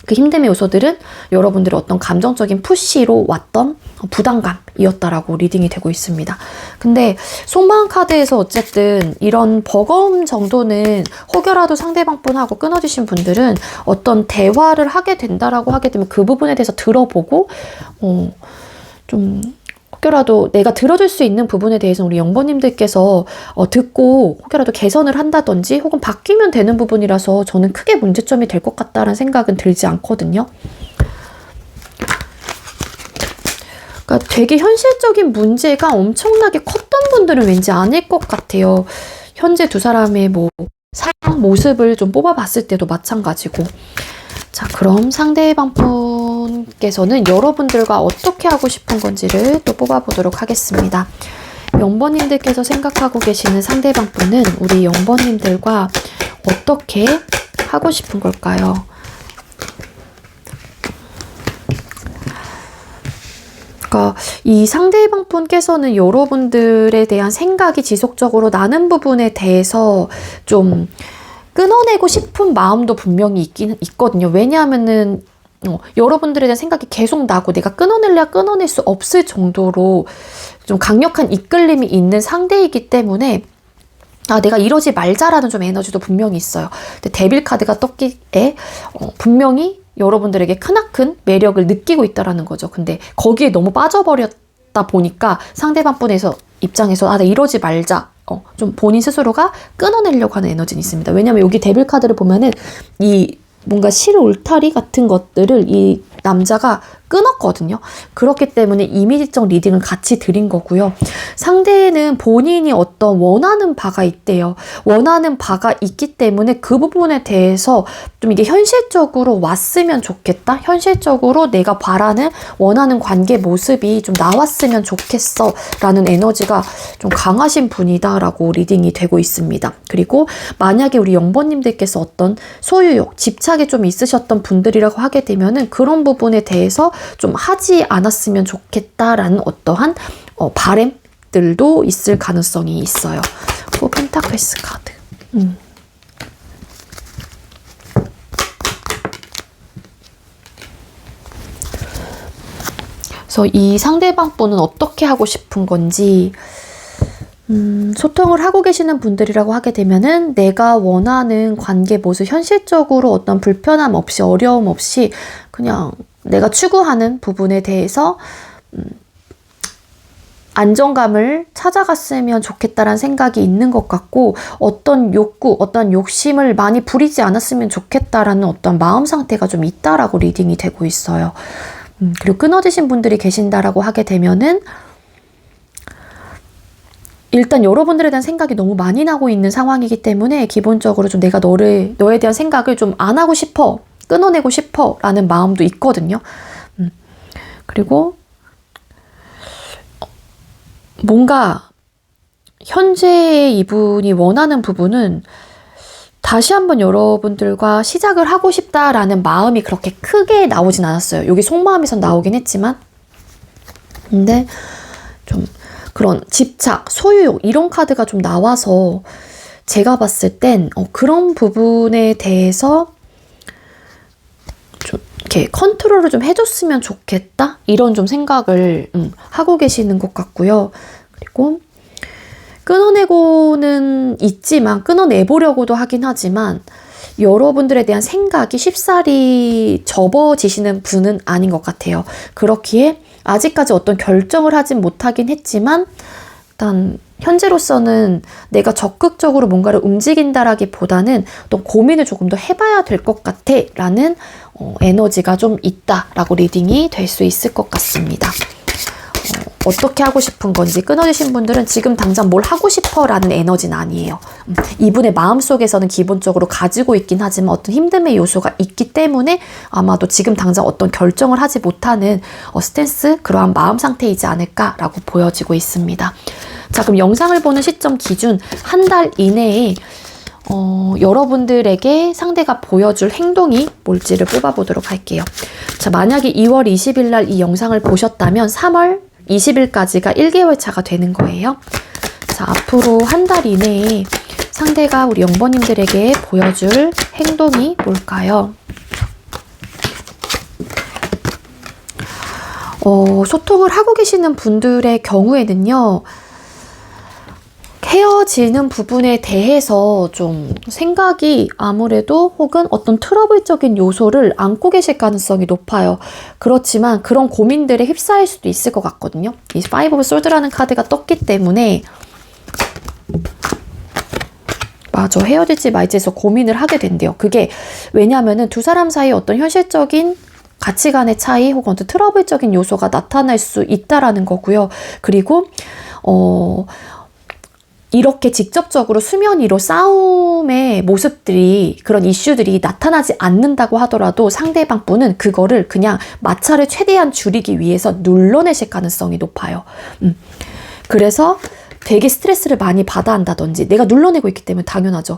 그 힘듦의 요소들은 여러분들의 어떤 감정적인 푸시로 왔던 부담감이었다라고 리딩이 되고 있습니다. 근데 속마음 카드에서 어쨌든 이런 버거움 정도는 혹여라도 상대방 분하고 끊어지신 분들은 어떤 대화를 하게 된다라고 하게 되면 그 부분에 대해서 들어보고 좀 혹여라도 내가 들어줄 수 있는 부분에 대해서 우리 영번님들께서 듣고 혹여라도 개선을 한다든지 혹은 바뀌면 되는 부분이라서 저는 크게 문제점이 될 것 같다는 생각은 들지 않거든요. 그러니까 되게 현실적인 문제가 엄청나게 컸던 분들은 왠지 아닐 것 같아요. 현재 두 사람의 상황 모습을 좀 뽑아봤을 때도 마찬가지고. 자, 그럼 상대방 분께서는 여러분들과 어떻게 하고 싶은 건지를 또 뽑아보도록 하겠습니다. 0번님들께서 생각하고 계시는 상대방 분은 우리 0번님들과 어떻게 하고 싶은 걸까요? 그러니까 이 상대방 분께서는 여러분들에 대한 생각이 지속적으로 나는 부분에 대해서 좀 끊어내고 싶은 마음도 분명히 있거든요. 왜냐하면은 여러분들에 대한 생각이 계속 나고 내가 끊어낼래야 끊어낼 수 없을 정도로 좀 강력한 이끌림이 있는 상대이기 때문에 내가 이러지 말자라는 좀 에너지도 분명히 있어요. 근데 데빌 카드가 떴기에 분명히 여러분들에게 크나큰 매력을 느끼고 있다라는 거죠. 근데 거기에 너무 빠져버렸다 보니까 상대방 분에서 입장에서 나 이러지 말자. 좀 본인 스스로가 끊어내려고 하는 에너지는 있습니다. 왜냐면 여기 데빌 카드를 보면은 이 뭔가 실 울타리 같은 것들을 이 남자가 끊었거든요. 그렇기 때문에 이미지적 리딩을 같이 드린 거고요. 상대는 본인이 어떤 원하는 바가 있대요. 원하는 바가 있기 때문에 그 부분에 대해서 좀 이게 현실적으로 왔으면 좋겠다. 현실적으로 내가 바라는 원하는 관계 모습이 좀 나왔으면 좋겠어 라는 에너지가 좀 강하신 분이다라고 리딩이 되고 있습니다. 그리고 만약에 우리 0번님들께서 어떤 소유욕, 집착이 좀 있으셨던 분들이라고 하게 되면은 그런 부분에 대해서 좀 하지 않았으면 좋겠다라는 어떠한 바램들도 있을 가능성이 있어요. 펜타클스 카드. 그래서 이 상대방 분은 어떻게 하고 싶은 건지 소통을 하고 계시는 분들이라고 하게 되면은 내가 원하는 관계 모습 현실적으로 어떤 불편함 없이 어려움 없이 그냥 내가 추구하는 부분에 대해서 안정감을 찾아갔으면 좋겠다라는 생각이 있는 것 같고, 어떤 욕구, 어떤 욕심을 많이 부리지 않았으면 좋겠다라는 어떤 마음 상태가 좀 있다라고 리딩이 되고 있어요. 그리고 끊어지신 분들이 계신다라고 하게 되면은 일단 여러분들에 대한 생각이 너무 많이 나고 있는 상황이기 때문에 기본적으로 좀 내가 너에 대한 생각을 좀 안 하고 싶어, 끊어내고 싶어 라는 마음도 있거든요. 그리고 뭔가 현재 이분이 원하는 부분은 다시 한번 여러분들과 시작을 하고 싶다라는 마음이 그렇게 크게 나오진 않았어요. 여기 속마음에선 나오긴 했지만, 근데 좀 그런 집착, 소유욕 이런 카드가 좀 나와서 제가 봤을 땐 그런 부분에 대해서 좀 이렇게 컨트롤을 좀 해줬으면 좋겠다? 이런 좀 생각을 하고 계시는 것 같고요. 그리고 끊어내고는 있지만, 끊어내보려고도 하긴 하지만 여러분들에 대한 생각이 쉽사리 접어지시는 분은 아닌 것 같아요. 그렇기에 아직까지 어떤 결정을 하진 못하긴 했지만 일단 현재로서는 내가 적극적으로 뭔가를 움직인다라기보다는 어떤 고민을 조금 더 해봐야 될 것 같아 라는 에너지가 좀 있다라고 리딩이 될 수 있을 것 같습니다. 어떻게 하고 싶은 건지, 끊어지신 분들은 지금 당장 뭘 하고 싶어 라는 에너지는 아니에요. 이분의 마음속에서는 기본적으로 가지고 있긴 하지만 어떤 힘듦의 요소가 있기 때문에 아마도 지금 당장 어떤 결정을 하지 못하는 스탠스, 그러한 마음 상태이지 않을까라고 보여지고 있습니다. 자, 그럼 영상을 보는 시점 기준 한 달 이내에 여러분들에게 상대가 보여줄 행동이 뭘지를 뽑아보도록 할게요. 자, 만약에 2월 20일 날 이 영상을 보셨다면 3월 20일까지가 1개월 차가 되는 거예요. 자, 앞으로 한 달 이내에 상대가 우리 영번님들에게 보여줄 행동이 뭘까요? 소통을 하고 계시는 분들의 경우에는요, 헤어지는 부분에 대해서 좀 생각이 아무래도 혹은 어떤 트러블적인 요소를 안고 계실 가능성이 높아요. 그렇지만 그런 고민들에 휩싸일 수도 있을 것 같거든요. 이 파이브 오브 솔드라는 카드가 떴기 때문에 맞아, 헤어질지 말지에서 고민을 하게 된대요. 그게 왜냐면은 두 사람 사이에 어떤 현실적인 가치관의 차이 혹은 어떤 트러블적인 요소가 나타날 수 있다라는 거고요. 그리고 이렇게 직접적으로 수면 위로 싸움의 모습들이, 그런 이슈들이 나타나지 않는다고 하더라도 상대방 분은 그거를 그냥 마찰을 최대한 줄이기 위해서 눌러내실 가능성이 높아요. 그래서 되게 스트레스를 많이 받아 한다든지, 내가 눌러내고 있기 때문에 당연하죠.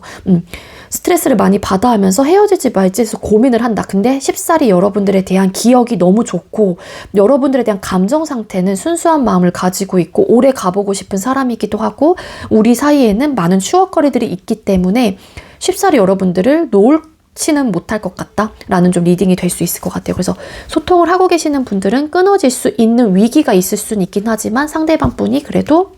스트레스를 많이 받아 하면서 헤어질지 말지에서 고민을 한다. 근데 쉽사리 여러분들에 대한 기억이 너무 좋고 여러분들에 대한 감정 상태는 순수한 마음을 가지고 있고 오래 가보고 싶은 사람이기도 하고 우리 사이에는 많은 추억거리들이 있기 때문에 쉽사리 여러분들을 놓지는 못할 것 같다 라는 좀 리딩이 될 수 있을 것 같아요. 그래서 소통을 하고 계시는 분들은 끊어질 수 있는 위기가 있을 수는 있긴 하지만 상대방 분이 그래도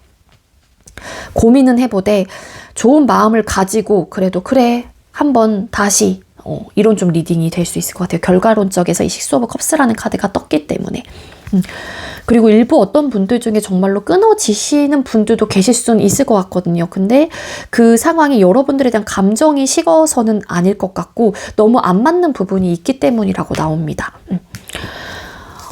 고민은 해보되 좋은 마음을 가지고 그래도 그래 한번 다시 이런 좀 리딩이 될 수 있을 것 같아요. 결과론적에서 이 식스 오브 컵스라는 카드가 떴기 때문에. 그리고 일부 어떤 분들 중에 정말로 끊어지시는 분들도 계실 수는 있을 것 같거든요. 근데 그 상황이 여러분들에 대한 감정이 식어서는 아닐 것 같고 너무 안 맞는 부분이 있기 때문이라고 나옵니다.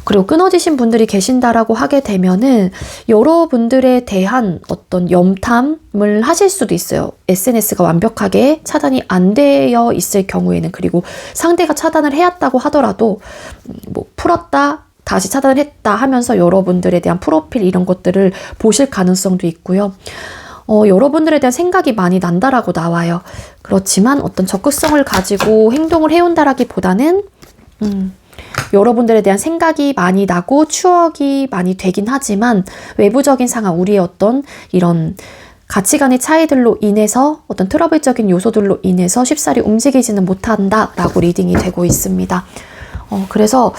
그리고 끊어지신 분들이 계신다라고 하게 되면은 여러분들에 대한 어떤 염탐을 하실 수도 있어요. SNS가 완벽하게 차단이 안 되어 있을 경우에는. 그리고 상대가 차단을 해왔다고 하더라도 뭐 풀었다 다시 차단을 했다 하면서 여러분들에 대한 프로필 이런 것들을 보실 가능성도 있고요. 여러분들에 대한 생각이 많이 난다라고 나와요. 그렇지만 어떤 적극성을 가지고 행동을 해온다라기보다는 여러분들에 대한 생각이 많이 나고 추억이 많이 되긴 하지만 외부적인 상황, 우리의 어떤 이런 가치관의 차이들로 인해서 어떤 트러블적인 요소들로 인해서 쉽사리 움직이지는 못한다라고 리딩이 되고 있습니다. 그래서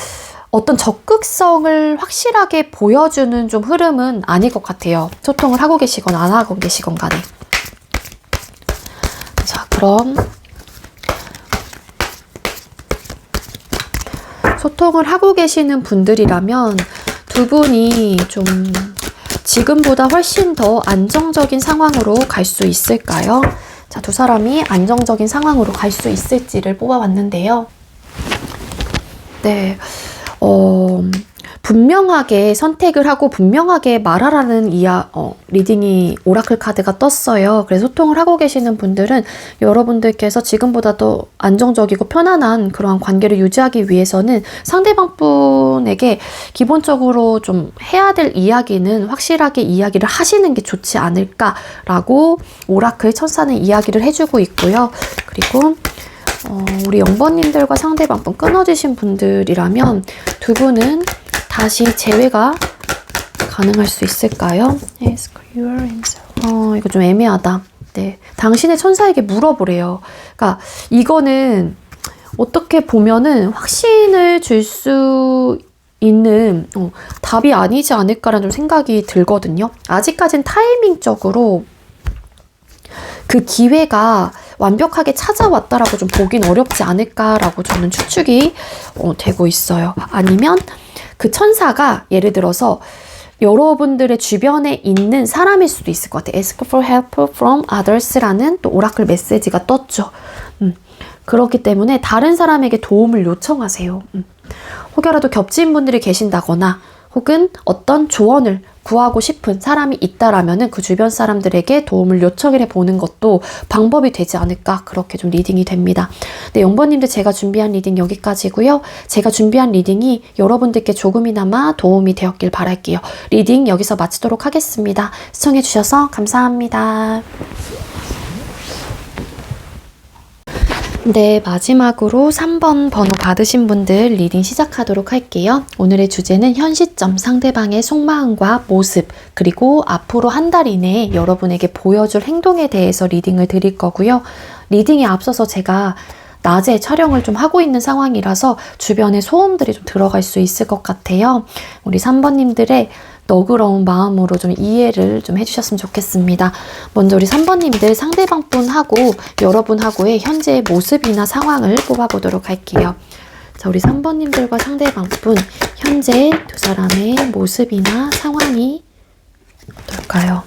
어떤 적극성을 확실하게 보여주는 좀 흐름은 아닐 것 같아요. 소통을 하고 계시건 안 하고 계시건 간에. 자, 그럼 소통을 하고 계시는 분들이라면 두 분이 좀 지금보다 훨씬 더 안정적인 상황으로 갈 수 있을까요? 자, 두 사람이 안정적인 상황으로 갈 수 있을지를 뽑아봤는데요. 네, 분명하게 선택을 하고 분명하게 말하라는 리딩이 오라클 카드가 떴어요. 그래서 소통을 하고 계시는 분들은 여러분들께서 지금보다 더 안정적이고 편안한 그러한 관계를 유지하기 위해서는 상대방 분에게 기본적으로 좀 해야 될 이야기는 확실하게 이야기를 하시는 게 좋지 않을까라고 오라클 천사는 이야기를 해주고 있고요. 그리고 우리 0번님들과 상대방 분 끊어지신 분들이라면 두 분은 다시 재회가 가능할 수 있을까요? 이거 좀 애매하다. 네, 당신의 천사에게 물어보래요. 그러니까 이거는 어떻게 보면은 확신을 줄 수 있는 답이 아니지 않을까라는 좀 생각이 들거든요. 아직까진 타이밍적으로 그 기회가 완벽하게 찾아왔다라고 좀 보긴 어렵지 않을까라고 저는 추측이 되고 있어요. 아니면 그 천사가 예를 들어서 여러분들의 주변에 있는 사람일 수도 있을 것 같아요. Ask for help from others라는 또 오라클 메시지가 떴죠. 그렇기 때문에 다른 사람에게 도움을 요청하세요. 혹여라도 겹친 분들이 계신다거나 혹은 어떤 조언을 구하고 싶은 사람이 있다라면은 그 주변 사람들에게 도움을 요청해 보는 것도 방법이 되지 않을까, 그렇게 좀 리딩이 됩니다. 네, 0번님들 제가 준비한 리딩 여기까지고요. 제가 준비한 리딩이 여러분들께 조금이나마 도움이 되었길 바랄게요. 리딩 여기서 마치도록 하겠습니다. 시청해 주셔서 감사합니다. 네, 마지막으로 3번 번호 받으신 분들 리딩 시작하도록 할게요. 오늘의 주제는 현 시점 상대방의 속마음과 모습, 그리고 앞으로 한 달 이내에 여러분에게 보여줄 행동에 대해서 리딩을 드릴 거고요. 리딩에 앞서서 제가 낮에 촬영을 좀 하고 있는 상황이라서 주변에 소음들이 좀 들어갈 수 있을 것 같아요. 우리 3번님들의 너그러운 마음으로 좀 이해를 좀 해주셨으면 좋겠습니다. 먼저 우리 3번님들 상대방 분하고 여러분하고의 현재의 모습이나 상황을 뽑아보도록 할게요. 자, 우리 3번님들과 상대방 분 현재 두 사람의 모습이나 상황이 어떨까요?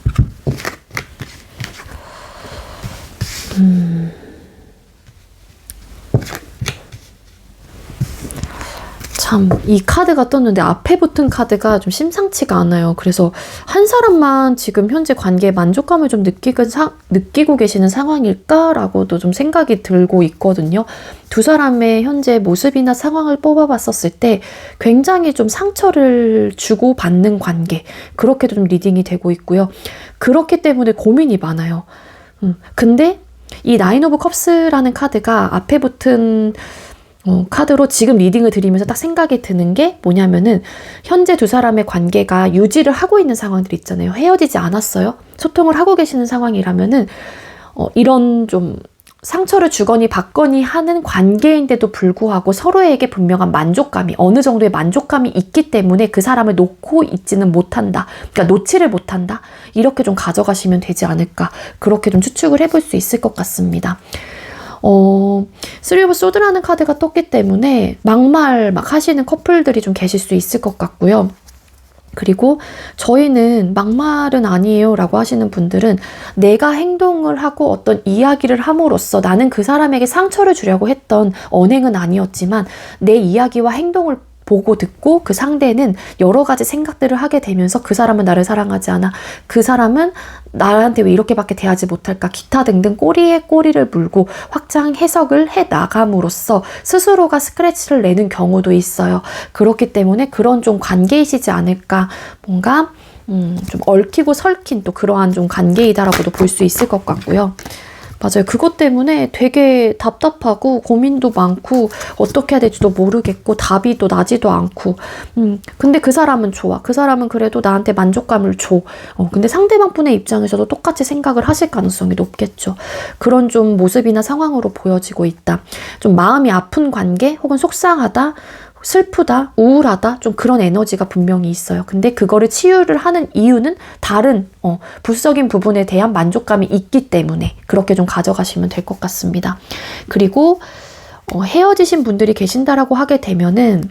참, 이 카드가 떴는데 앞에 붙은 카드가 좀 심상치가 않아요. 그래서 한 사람만 지금 현재 관계에 만족감을 좀 느끼고 계시는 상황일까라고도 좀 생각이 들고 있거든요. 두 사람의 현재 모습이나 상황을 뽑아봤었을 때 굉장히 좀 상처를 주고받는 관계, 그렇게도 좀 리딩이 되고 있고요. 그렇기 때문에 고민이 많아요. 근데 이 나인 오브 컵스라는 카드가 앞에 붙은 카드로 지금 리딩을 드리면서 딱 생각이 드는 게 뭐냐면은 현재 두 사람의 관계가 유지를 하고 있는 상황들이 있잖아요. 헤어지지 않았어요. 소통을 하고 계시는 상황이라면은 이런 좀 상처를 주거니 받거니 하는 관계인데도 불구하고 서로에게 분명한 만족감이, 어느 정도의 만족감이 있기 때문에 그 사람을 놓고 있지는 못한다. 그러니까 놓지를 못한다. 이렇게 좀 가져가시면 되지 않을까. 그렇게 좀 추측을 해볼 수 있을 것 같습니다. 쓰리 오브 소드라는 카드가 떴기 때문에 막말 막 하시는 커플들이 좀 계실 수 있을 것 같고요. 그리고 저희는 막말은 아니에요 라고 하시는 분들은 내가 행동을 하고 어떤 이야기를 함으로써 나는 그 사람에게 상처를 주려고 했던 언행은 아니었지만 내 이야기와 행동을 보고 듣고 그 상대는 여러 가지 생각들을 하게 되면서 그 사람은 나를 사랑하지 않아, 그 사람은 나한테 왜 이렇게밖에 대하지 못할까, 기타 등등 꼬리에 꼬리를 물고 확장 해석을 해 나감으로써 스스로가 스크래치를 내는 경우도 있어요. 그렇기 때문에 그런 좀 관계이시지 않을까, 뭔가 좀 얽히고 설킨 또 그러한 좀 관계이다라고도 볼 수 있을 것 같고요. 맞아요. 그것 때문에 되게 답답하고 고민도 많고 어떻게 해야 될지도 모르겠고 답이 또 나지도 않고 근데 그 사람은 좋아. 그 사람은 그래도 나한테 만족감을 줘. 근데 상대방 분의 입장에서도 똑같이 생각을 하실 가능성이 높겠죠. 그런 좀 모습이나 상황으로 보여지고 있다. 좀 마음이 아픈 관계 혹은 속상하다, 슬프다, 우울하다, 좀 그런 에너지가 분명히 있어요. 근데 그거를 치유를 하는 이유는 다른 부수적인 부분에 대한 만족감이 있기 때문에 그렇게 좀 가져가시면 될 것 같습니다. 그리고 헤어지신 분들이 계신다라고 하게 되면은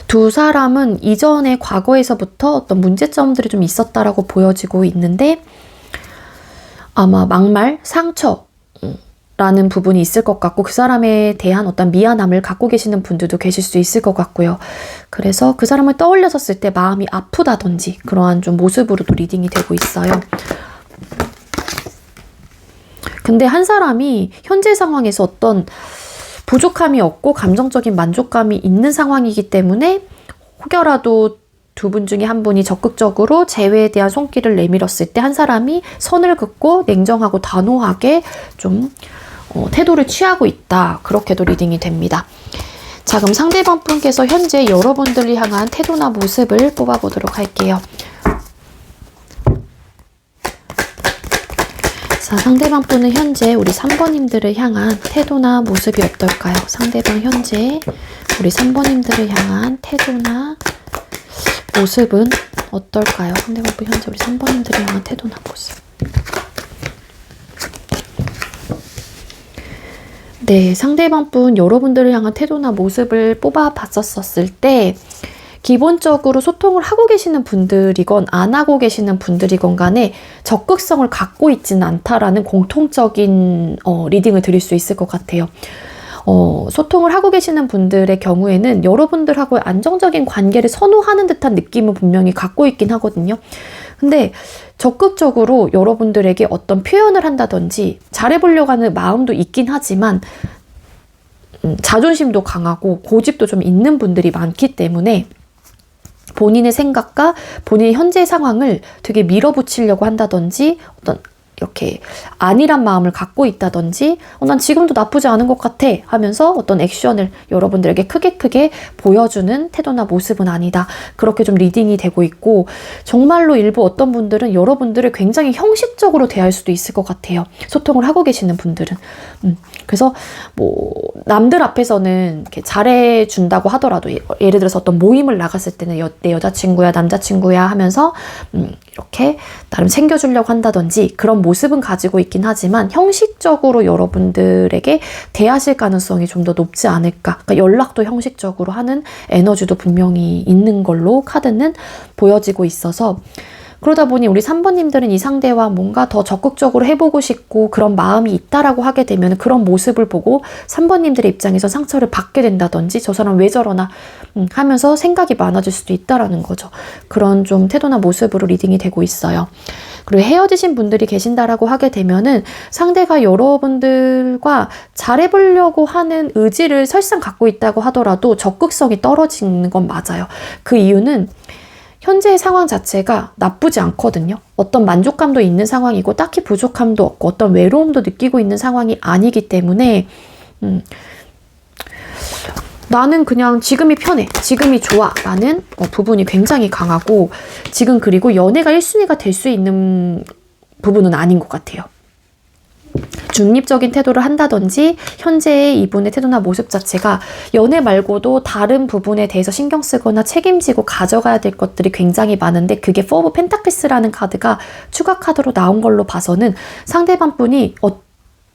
두 사람은 이전에 과거에서부터 어떤 문제점들이 좀 있었다라고 보여지고 있는데 아마 막말, 상처라는 부분이 있을 것 같고 그 사람에 대한 어떤 미안함을 갖고 계시는 분들도 계실 수 있을 것 같고요. 그래서 그 사람을 떠올렸었을 때 마음이 아프다든지 그러한 좀 모습으로도 리딩이 되고 있어요. 근데 한 사람이 현재 상황에서 어떤 부족함이 없고 감정적인 만족감이 있는 상황이기 때문에 혹여라도 두 분 중에 한 분이 적극적으로 재회에 대한 손길을 내밀었을 때 한 사람이 선을 긋고 냉정하고 단호하게 좀 태도를 취하고 있다. 그렇게도 리딩이 됩니다. 자, 그럼 상대방 분께서 현재 여러분들을 향한 태도나 모습을 뽑아보도록 할게요. 자, 상대방 분은 현재 우리 3번님들을 향한 태도나 모습이 어떨까요? 상대방 현재 우리 3번님들을 향한 태도나 모습은 어떨까요? 상대방 분 현재 우리 3번님들을 향한 태도나 모습. 네, 상대방 분 여러분들을 향한 태도나 모습을 뽑아봤었을 때 기본적으로 소통을 하고 계시는 분들이건 안 하고 계시는 분들이건 간에 적극성을 갖고 있지는 않다라는 공통적인 리딩을 드릴 수 있을 것 같아요. 소통을 하고 계시는 분들의 경우에는 여러분들하고의 안정적인 관계를 선호하는 듯한 느낌을 분명히 갖고 있긴 하거든요. 근데 적극적으로 여러분들에게 어떤 표현을 한다든지 잘해보려고 하는 마음도 있긴 하지만 자존심도 강하고 고집도 좀 있는 분들이 많기 때문에 본인의 생각과 본인의 현재 상황을 되게 밀어붙이려고 한다든지 어떤 이렇게 안일한 마음을 갖고 있다든지 난 지금도 나쁘지 않은 것 같아 하면서 어떤 액션을 여러분들에게 크게 보여주는 태도나 모습은 아니다. 그렇게 좀 리딩이 되고 있고 정말로 일부 어떤 분들은 여러분들을 굉장히 형식적으로 대할 수도 있을 것 같아요. 소통을 하고 계시는 분들은. 그래서 뭐 남들 앞에서는 이렇게 잘해준다고 하더라도 예를 들어서 어떤 모임을 나갔을 때는 내 여자친구야 남자친구야 하면서 이렇게 나름 챙겨주려고 한다든지 그런 모습은 가지고 있긴 하지만 형식적으로 여러분들에게 대하실 가능성이 좀 더 높지 않을까. 그러니까 연락도 형식적으로 하는 에너지도 분명히 있는 걸로 카드는 보여지고 있어서 그러다 보니 우리 3번님들은 이 상대와 뭔가 더 적극적으로 해보고 싶고 그런 마음이 있다라고 하게 되면 그런 모습을 보고 3번님들의 입장에서 상처를 받게 된다든지 저 사람 왜 저러나 하면서 생각이 많아질 수도 있다라는 거죠. 그런 좀 태도나 모습으로 리딩이 되고 있어요. 그리고 헤어지신 분들이 계신다라고 하게 되면은 상대가 여러분들과 잘해보려고 하는 의지를 설상 갖고 있다고 하더라도 적극성이 떨어지는 건 맞아요. 그 이유는 현재의 상황 자체가 나쁘지 않거든요. 어떤 만족감도 있는 상황이고 딱히 부족함도 없고 어떤 외로움도 느끼고 있는 상황이 아니기 때문에 나는 그냥 지금이 편해, 지금이 좋아 라는 부분이 굉장히 강하고 지금 그리고 연애가 1순위가 될 수 있는 부분은 아닌 것 같아요. 중립적인 태도를 한다든지 현재의 이분의 태도나 모습 자체가 연애 말고도 다른 부분에 대해서 신경 쓰거나 책임지고 가져가야 될 것들이 굉장히 많은데 그게 4 오브 펜타클스라는 카드가 추가 카드로 나온 걸로 봐서는 상대방 분이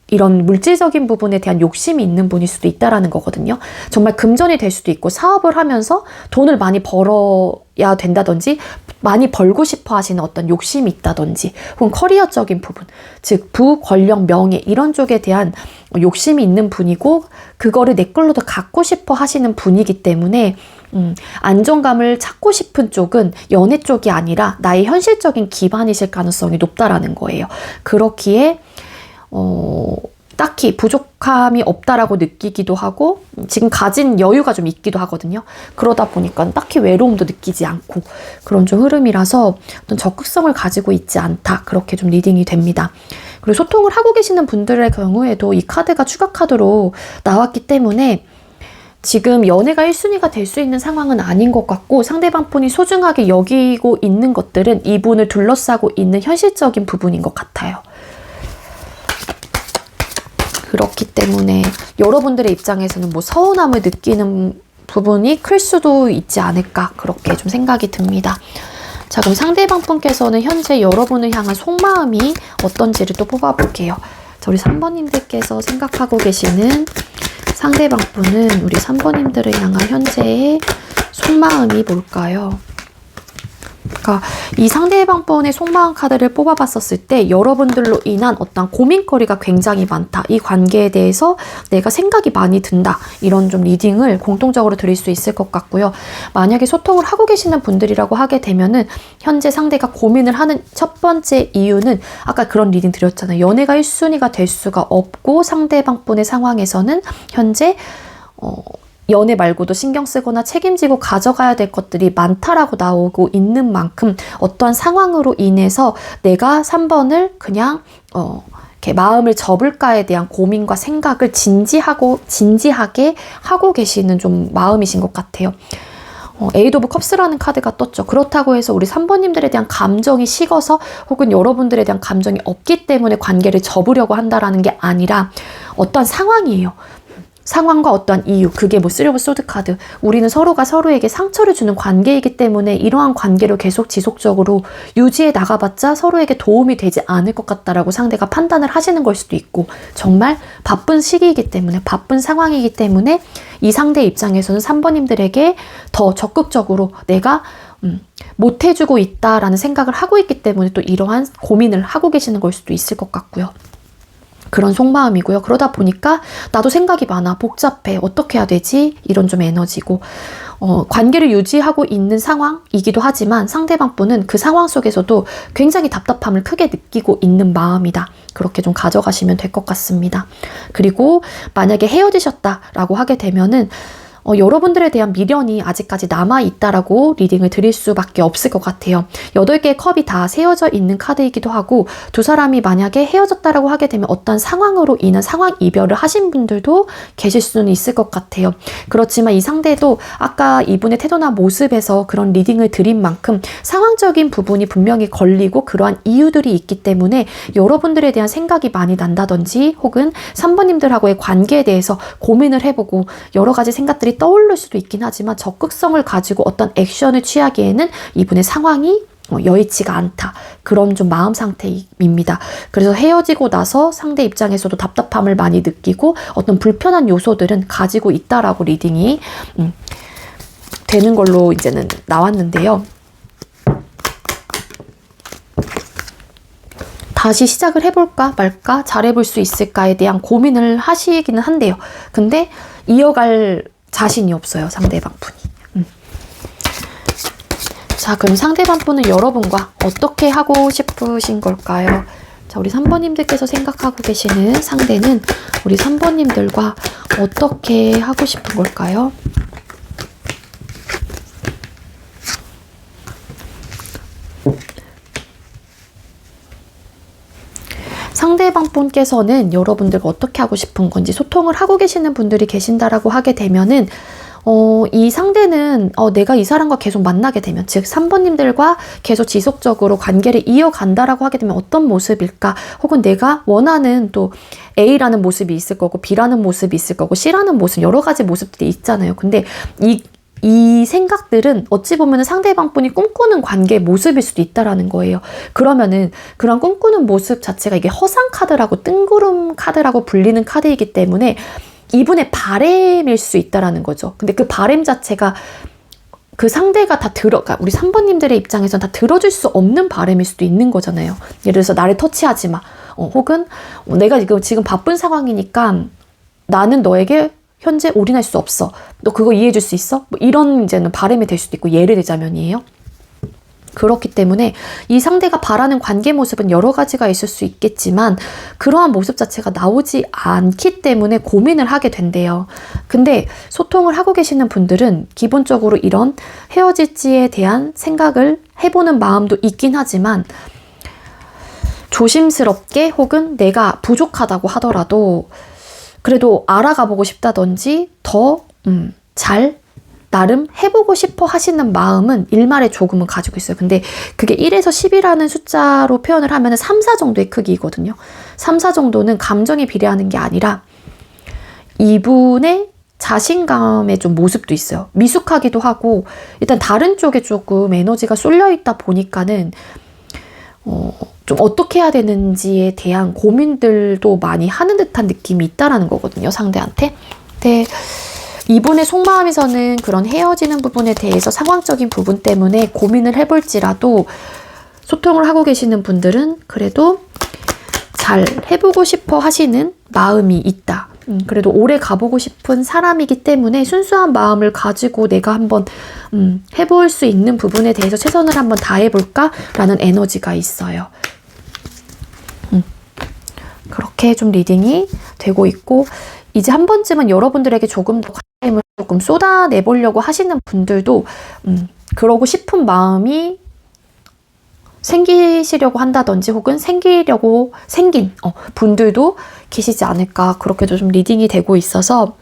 이런 물질적인 부분에 대한 욕심이 있는 분일 수도 있다라는 거거든요. 정말 금전이 될 수도 있고 사업을 하면서 돈을 많이 벌어야 된다든지 많이 벌고 싶어 하시는 어떤 욕심이 있다든지 혹은 커리어적인 부분, 즉 부, 권력, 명예 이런 쪽에 대한 욕심이 있는 분이고 그거를 내 걸로 더 갖고 싶어 하시는 분이기 때문에 안정감을 찾고 싶은 쪽은 연애 쪽이 아니라 나의 현실적인 기반이실 가능성이 높다라는 거예요. 그렇기에 딱히 부족함이 없다라고 느끼기도 하고 지금 가진 여유가 좀 있기도 하거든요. 그러다 보니까 딱히 외로움도 느끼지 않고 그런 좀 흐름이라서 어떤 적극성을 가지고 있지 않다. 그렇게 좀 리딩이 됩니다. 그리고 소통을 하고 계시는 분들의 경우에도 이 카드가 추가 카드로 나왔기 때문에 지금 연애가 1순위가 될 수 있는 상황은 아닌 것 같고 상대방 분이 소중하게 여기고 있는 것들은 이분을 둘러싸고 있는 현실적인 부분인 것 같아요. 그렇기 때문에 여러분들의 입장에서는 뭐 서운함을 느끼는 부분이 클 수도 있지 않을까 그렇게 좀 생각이 듭니다. 자, 그럼 상대방 분께서는 현재 여러분을 향한 속마음이 어떤지를 또 뽑아볼게요. 자, 우리 3번님들께서 생각하고 계시는 상대방 분은 우리 3번님들을 향한 현재의 속마음이 뭘까요? 그러니까 이 상대방 분의 속마음 카드를 뽑아봤었을 때 여러분들로 인한 어떤 고민거리가 굉장히 많다. 이 관계에 대해서 내가 생각이 많이 든다. 이런 좀 리딩을 공통적으로 드릴 수 있을 것 같고요. 만약에 소통을 하고 계시는 분들이라고 하게 되면은 현재 상대가 고민을 하는 첫 번째 이유는 아까 그런 리딩 드렸잖아요. 연애가 1순위가 될 수가 없고 상대방 분의 상황에서는 현재 연애 말고도 신경 쓰거나 책임지고 가져가야 될 것들이 많다라고 나오고 있는 만큼 어떠한 상황으로 인해서 내가 3번을 그냥 이렇게 마음을 접을까에 대한 고민과 생각을 진지하게 하고 계시는 좀 마음이신 것 같아요. 에이드 오브 컵스라는 카드가 떴죠. 그렇다고 해서 우리 3번님들에 대한 감정이 식어서 혹은 여러분들에 대한 감정이 없기 때문에 관계를 접으려고 한다라는 게 아니라 어떠한 상황이에요. 상황과 어떠한 이유, 그게 뭐 3 오브 소드 카드, 우리는 서로가 서로에게 상처를 주는 관계이기 때문에 이러한 관계를 계속 지속적으로 유지해 나가봤자 서로에게 도움이 되지 않을 것 같다라고 상대가 판단을 하시는 걸 수도 있고, 정말 바쁜 시기이기 때문에, 바쁜 상황이기 때문에 이 상대 입장에서는 3번님들에게 더 적극적으로 내가 못해주고 있다라는 생각을 하고 있기 때문에 또 이러한 고민을 하고 계시는 걸 수도 있을 것 같고요. 그런 속마음이고요. 그러다 보니까 나도 생각이 많아, 복잡해, 어떻게 해야 되지? 이런 좀 에너지고, 관계를 유지하고 있는 상황이기도 하지만 상대방 분은 그 상황 속에서도 굉장히 답답함을 크게 느끼고 있는 마음이다. 그렇게 좀 가져가시면 될 것 같습니다. 그리고 만약에 헤어지셨다라고 하게 되면은 여러분들에 대한 미련이 아직까지 남아있다라고 리딩을 드릴 수밖에 없을 것 같아요. 8개의 컵이 다 세워져 있는 카드이기도 하고, 두 사람이 만약에 헤어졌다라고 하게 되면 어떤 상황으로 인한 상황 이별을 하신 분들도 계실 수는 있을 것 같아요. 그렇지만 이 상대도 아까 이분의 태도나 모습에서 그런 리딩을 드린 만큼 상황적인 부분이 분명히 걸리고 그러한 이유들이 있기 때문에 여러분들에 대한 생각이 많이 난다든지 혹은 3번님들하고의 관계에 대해서 고민을 해보고 여러 가지 생각들이 떠오를 수도 있긴 하지만 적극성을 가지고 어떤 액션을 취하기에는 이분의 상황이 여의치가 않다. 그런 좀 마음 상태입니다. 그래서 헤어지고 나서 상대 입장에서도 답답함을 많이 느끼고 어떤 불편한 요소들은 가지고 있다라고 리딩이 되는 걸로 이제는 나왔는데요. 다시 시작을 해볼까 말까, 잘해볼 수 있을까에 대한 고민을 하시기는 한데요. 근데 이어갈 자신이 없어요, 상대방 분이. 자, 그럼 상대방 분은 여러분과 어떻게 하고 싶으신 걸까요? 자, 우리 3번님들께서 생각하고 계시는 상대는 우리 3번님들과 어떻게 하고 싶은 걸까요? 상대방 분께서는 여러분들과 어떻게 하고 싶은 건지 소통을 하고 계시는 분들이 계신다라고 하게 되면은 이 상대는 내가 이 사람과 계속 만나게 되면, 즉 3번님들과 계속 지속적으로 관계를 이어간다라고 하게 되면 어떤 모습일까, 혹은 내가 원하는 또 A라는 모습이 있을 거고 B라는 모습이 있을 거고 C라는 모습, 여러 가지 모습들이 있잖아요. 근데 이 생각들은 어찌 보면 상대방 분이 꿈꾸는 관계의 모습일 수도 있다라는 거예요. 그러면은 그런 꿈꾸는 모습 자체가 이게 허상 카드라고, 뜬구름 카드라고 불리는 카드이기 때문에 이분의 바램일 수 있다라는 거죠. 근데 그 바램 자체가 그 상대가 그러니까 우리 3번님들의 입장에서는 다 들어줄 수 없는 바램일 수도 있는 거잖아요. 예를 들어서 나를 터치하지 마. 혹은 내가 지금 바쁜 상황이니까 나는 너에게 현재 올인할 수 없어. 너 그거 이해해 줄 수 있어? 뭐 이런 이제는 바람이 될 수도 있고, 예를 들자면이에요. 그렇기 때문에 이 상대가 바라는 관계 모습은 여러 가지가 있을 수 있겠지만 그러한 모습 자체가 나오지 않기 때문에 고민을 하게 된대요. 근데 소통을 하고 계시는 분들은 기본적으로 이런 헤어질지에 대한 생각을 해보는 마음도 있긴 하지만 조심스럽게, 혹은 내가 부족하다고 하더라도 그래도 알아가 보고 싶다든지 더 잘 나름 해보고 싶어 하시는 마음은 일말에 조금은 가지고 있어요. 근데 그게 1에서 10이라는 숫자로 표현을 하면 3, 4 정도의 크기거든요. 3, 4 정도는 감정에 비례하는 게 아니라 이분의 자신감의 좀 모습도 있어요. 미숙하기도 하고 일단 다른 쪽에 조금 에너지가 쏠려 있다 보니까는 좀 어떻게 해야 되는지에 대한 고민들도 많이 하는 듯한 느낌이 있다라는 거거든요, 상대한테. 근데 이분의 속마음에서는 그런 헤어지는 부분에 대해서 상황적인 부분 때문에 고민을 해볼지라도 소통을 하고 계시는 분들은 그래도 잘 해보고 싶어 하시는 마음이 있다. 그래도 오래 가보고 싶은 사람이기 때문에 순수한 마음을 가지고 내가 한번 해볼 수 있는 부분에 대해서 최선을 한번 다해볼까? 라는 에너지가 있어요. 그렇게 좀 리딩이 되고 있고, 이제 한 번쯤은 여러분들에게 조금 더 관심을 조금 쏟아내보려고 하시는 분들도 그러고 싶은 마음이 생기시려고 한다든지 혹은 생긴 분들도 계시지 않을까, 그렇게도 좀 리딩이 되고 있어서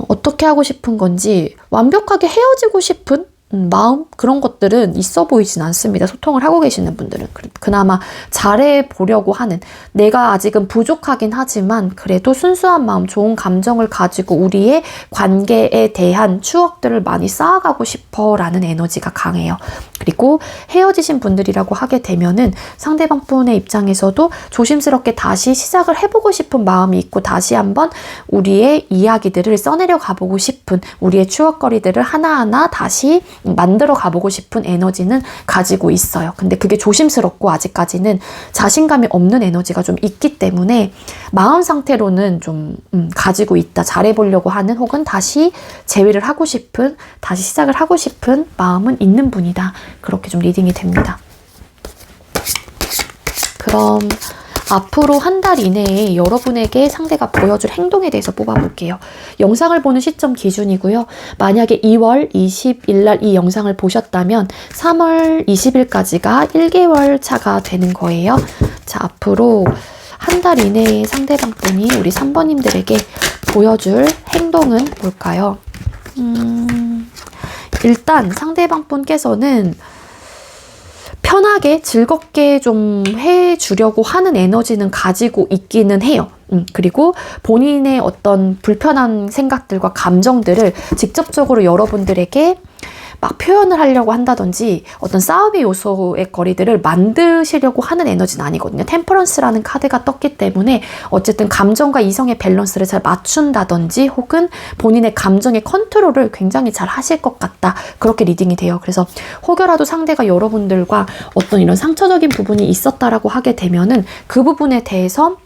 어떻게 하고 싶은 건지 완벽하게 헤어지고 싶은 마음, 그런 것들은 있어 보이진 않습니다. 소통을 하고 계시는 분들은. 그나마 잘해보려고 하는, 내가 아직은 부족하긴 하지만 그래도 순수한 마음, 좋은 감정을 가지고 우리의 관계에 대한 추억들을 많이 쌓아가고 싶어 라는 에너지가 강해요. 그리고 헤어지신 분들이라고 하게 되면은 상대방 분의 입장에서도 조심스럽게 다시 시작을 해보고 싶은 마음이 있고, 다시 한번 우리의 이야기들을 써내려 가보고 싶은, 우리의 추억거리들을 하나하나 다시 만들어 가보고 싶은 에너지는 가지고 있어요. 근데 그게 조심스럽고 아직까지는 자신감이 없는 에너지가 좀 있기 때문에 마음 상태로는 좀 가지고 있다, 잘해보려고 하는, 혹은 다시 재회를 하고 싶은, 다시 시작을 하고 싶은 마음은 있는 분이다. 그렇게 좀 리딩이 됩니다. 그럼 앞으로 한 달 이내에 여러분에게 상대가 보여줄 행동에 대해서 뽑아볼게요. 영상을 보는 시점 기준이고요. 만약에 2월 20일 날 이 영상을 보셨다면 3월 20일까지가 1개월 차가 되는 거예요. 자, 앞으로 한 달 이내에 상대방 분이 우리 3번님들에게 보여줄 행동은 뭘까요? 일단 상대방 분께서는 편하게 즐겁게 좀 해주려고 하는 에너지는 가지고 있기는 해요. 그리고 본인의 어떤 불편한 생각들과 감정들을 직접적으로 여러분들에게 막 표현을 하려고 한다든지 어떤 싸움의 요소의 거리들을 만드시려고 하는 에너지는 아니거든요. 템퍼런스라는 카드가 떴기 때문에 어쨌든 감정과 이성의 밸런스를 잘 맞춘다든지 혹은 본인의 감정의 컨트롤을 굉장히 잘 하실 것 같다. 그렇게 리딩이 돼요. 그래서 혹여라도 상대가 여러분들과 어떤 이런 상처적인 부분이 있었다라고 하게 되면은 그 부분에 대해서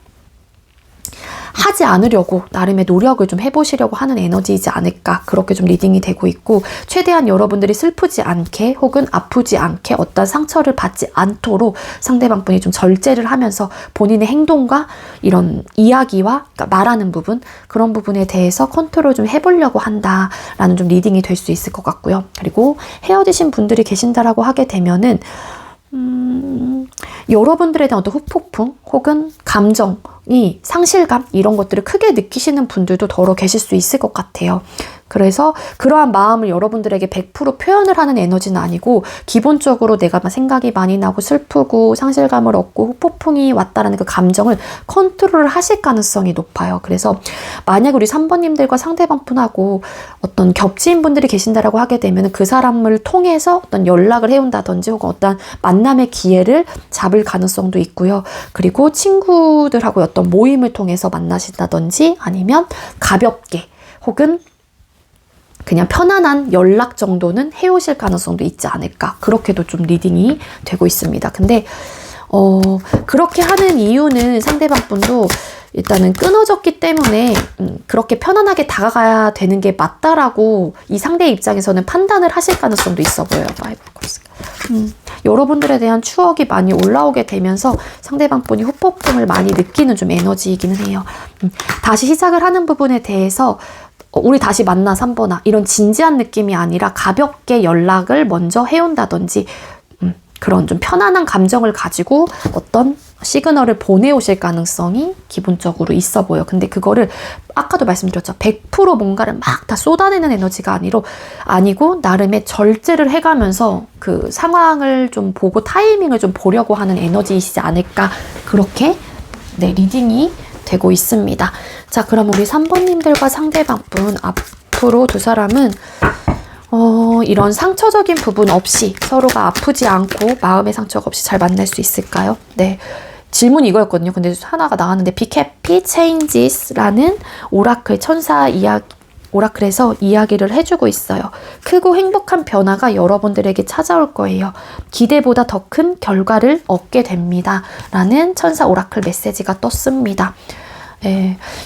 하지 않으려고 나름의 노력을 좀 해보시려고 하는 에너지이지 않을까, 그렇게 좀 리딩이 되고 있고, 최대한 여러분들이 슬프지 않게 혹은 아프지 않게 어떤 상처를 받지 않도록 상대방 분이 좀 절제를 하면서 본인의 행동과 이런 이야기와, 그러니까 말하는 부분, 그런 부분에 대해서 컨트롤 좀 해보려고 한다라는 좀 리딩이 될 수 있을 것 같고요. 그리고 헤어지신 분들이 계신다라고 하게 되면은 여러분들에 대한 어떤 후폭풍 혹은 감정이, 상실감, 이런 것들을 크게 느끼시는 분들도 더러 계실 수 있을 것 같아요. 그래서 그러한 마음을 여러분들에게 100% 표현을 하는 에너지는 아니고, 기본적으로 내가 생각이 많이 나고 슬프고 상실감을 얻고 후폭풍이 왔다라는 그 감정을 컨트롤을 하실 가능성이 높아요. 그래서 만약 우리 3번님들과 상대방 분하고 어떤 겹치인 분들이 계신다라고 하게 되면 그 사람을 통해서 어떤 연락을 해온다든지 혹은 어떤 만남의 기회를 잡을 가능성도 있고요. 그리고 친구들하고 어떤 모임을 통해서 만나신다든지 아니면 가볍게 혹은 그냥 편안한 연락 정도는 해오실 가능성도 있지 않을까, 그렇게도 좀 리딩이 되고 있습니다. 근데 그렇게 하는 이유는 상대방 분도 일단은 끊어졌기 때문에 그렇게 편안하게 다가가야 되는 게 맞다라고 이 상대의 입장에서는 판단을 하실 가능성도 있어 보여요. 여러분들에 대한 추억이 많이 올라오게 되면서 상대방 분이 후폭풍을 많이 느끼는 좀 에너지이기는 해요. 다시 시작을 하는 부분에 대해서 우리 다시 만나 3번아, 이런 진지한 느낌이 아니라 가볍게 연락을 먼저 해온다든지 그런 좀 편안한 감정을 가지고 어떤 시그널을 보내오실 가능성이 기본적으로 있어 보여. 근데 그거를 아까도 말씀드렸죠. 100% 뭔가를 막 다 쏟아내는 에너지가 아니고 나름의 절제를 해가면서 그 상황을 좀 보고 타이밍을 좀 보려고 하는 에너지이시지 않을까, 그렇게 리딩이 되고 있습니다. 자, 그럼 우리 3번님들과 상대방 분, 앞으로 두 사람은 이런 상처적인 부분 없이 서로가 아프지 않고 마음의 상처가 없이 잘 만날 수 있을까요? 네. 질문이 이거였거든요. 근데 하나가 나왔는데 Be Happy Changes라는 오라클 천사 오라클에서 이야기를 해주고 있어요. 크고 행복한 변화가 여러분들에게 찾아올 거예요. 기대보다 더 큰 결과를 얻게 됩니다. 라는 천사 오라클 메시지가 떴습니다.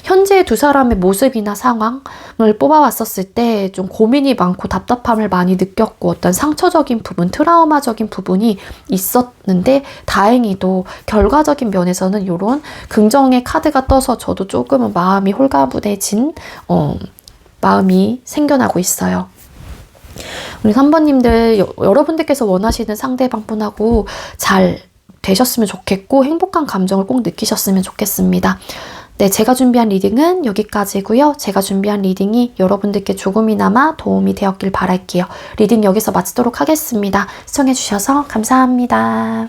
현재 두 사람의 모습이나 상황을 뽑아왔었을 때 좀 고민이 많고 답답함을 많이 느꼈고 어떤 상처적인 부분, 트라우마적인 부분이 있었는데 다행히도 결과적인 면에서는 이런 긍정의 카드가 떠서 저도 조금은 마음이 홀가분해진 마음이 생겨나고 있어요. 우리 3번님들 여러분들께서 원하시는 상대방분하고 잘 되셨으면 좋겠고 행복한 감정을 꼭 느끼셨으면 좋겠습니다. 네, 제가 준비한 리딩은 여기까지고요. 제가 준비한 리딩이 여러분들께 조금이나마 도움이 되었길 바랄게요. 리딩 여기서 마치도록 하겠습니다. 시청해주셔서 감사합니다.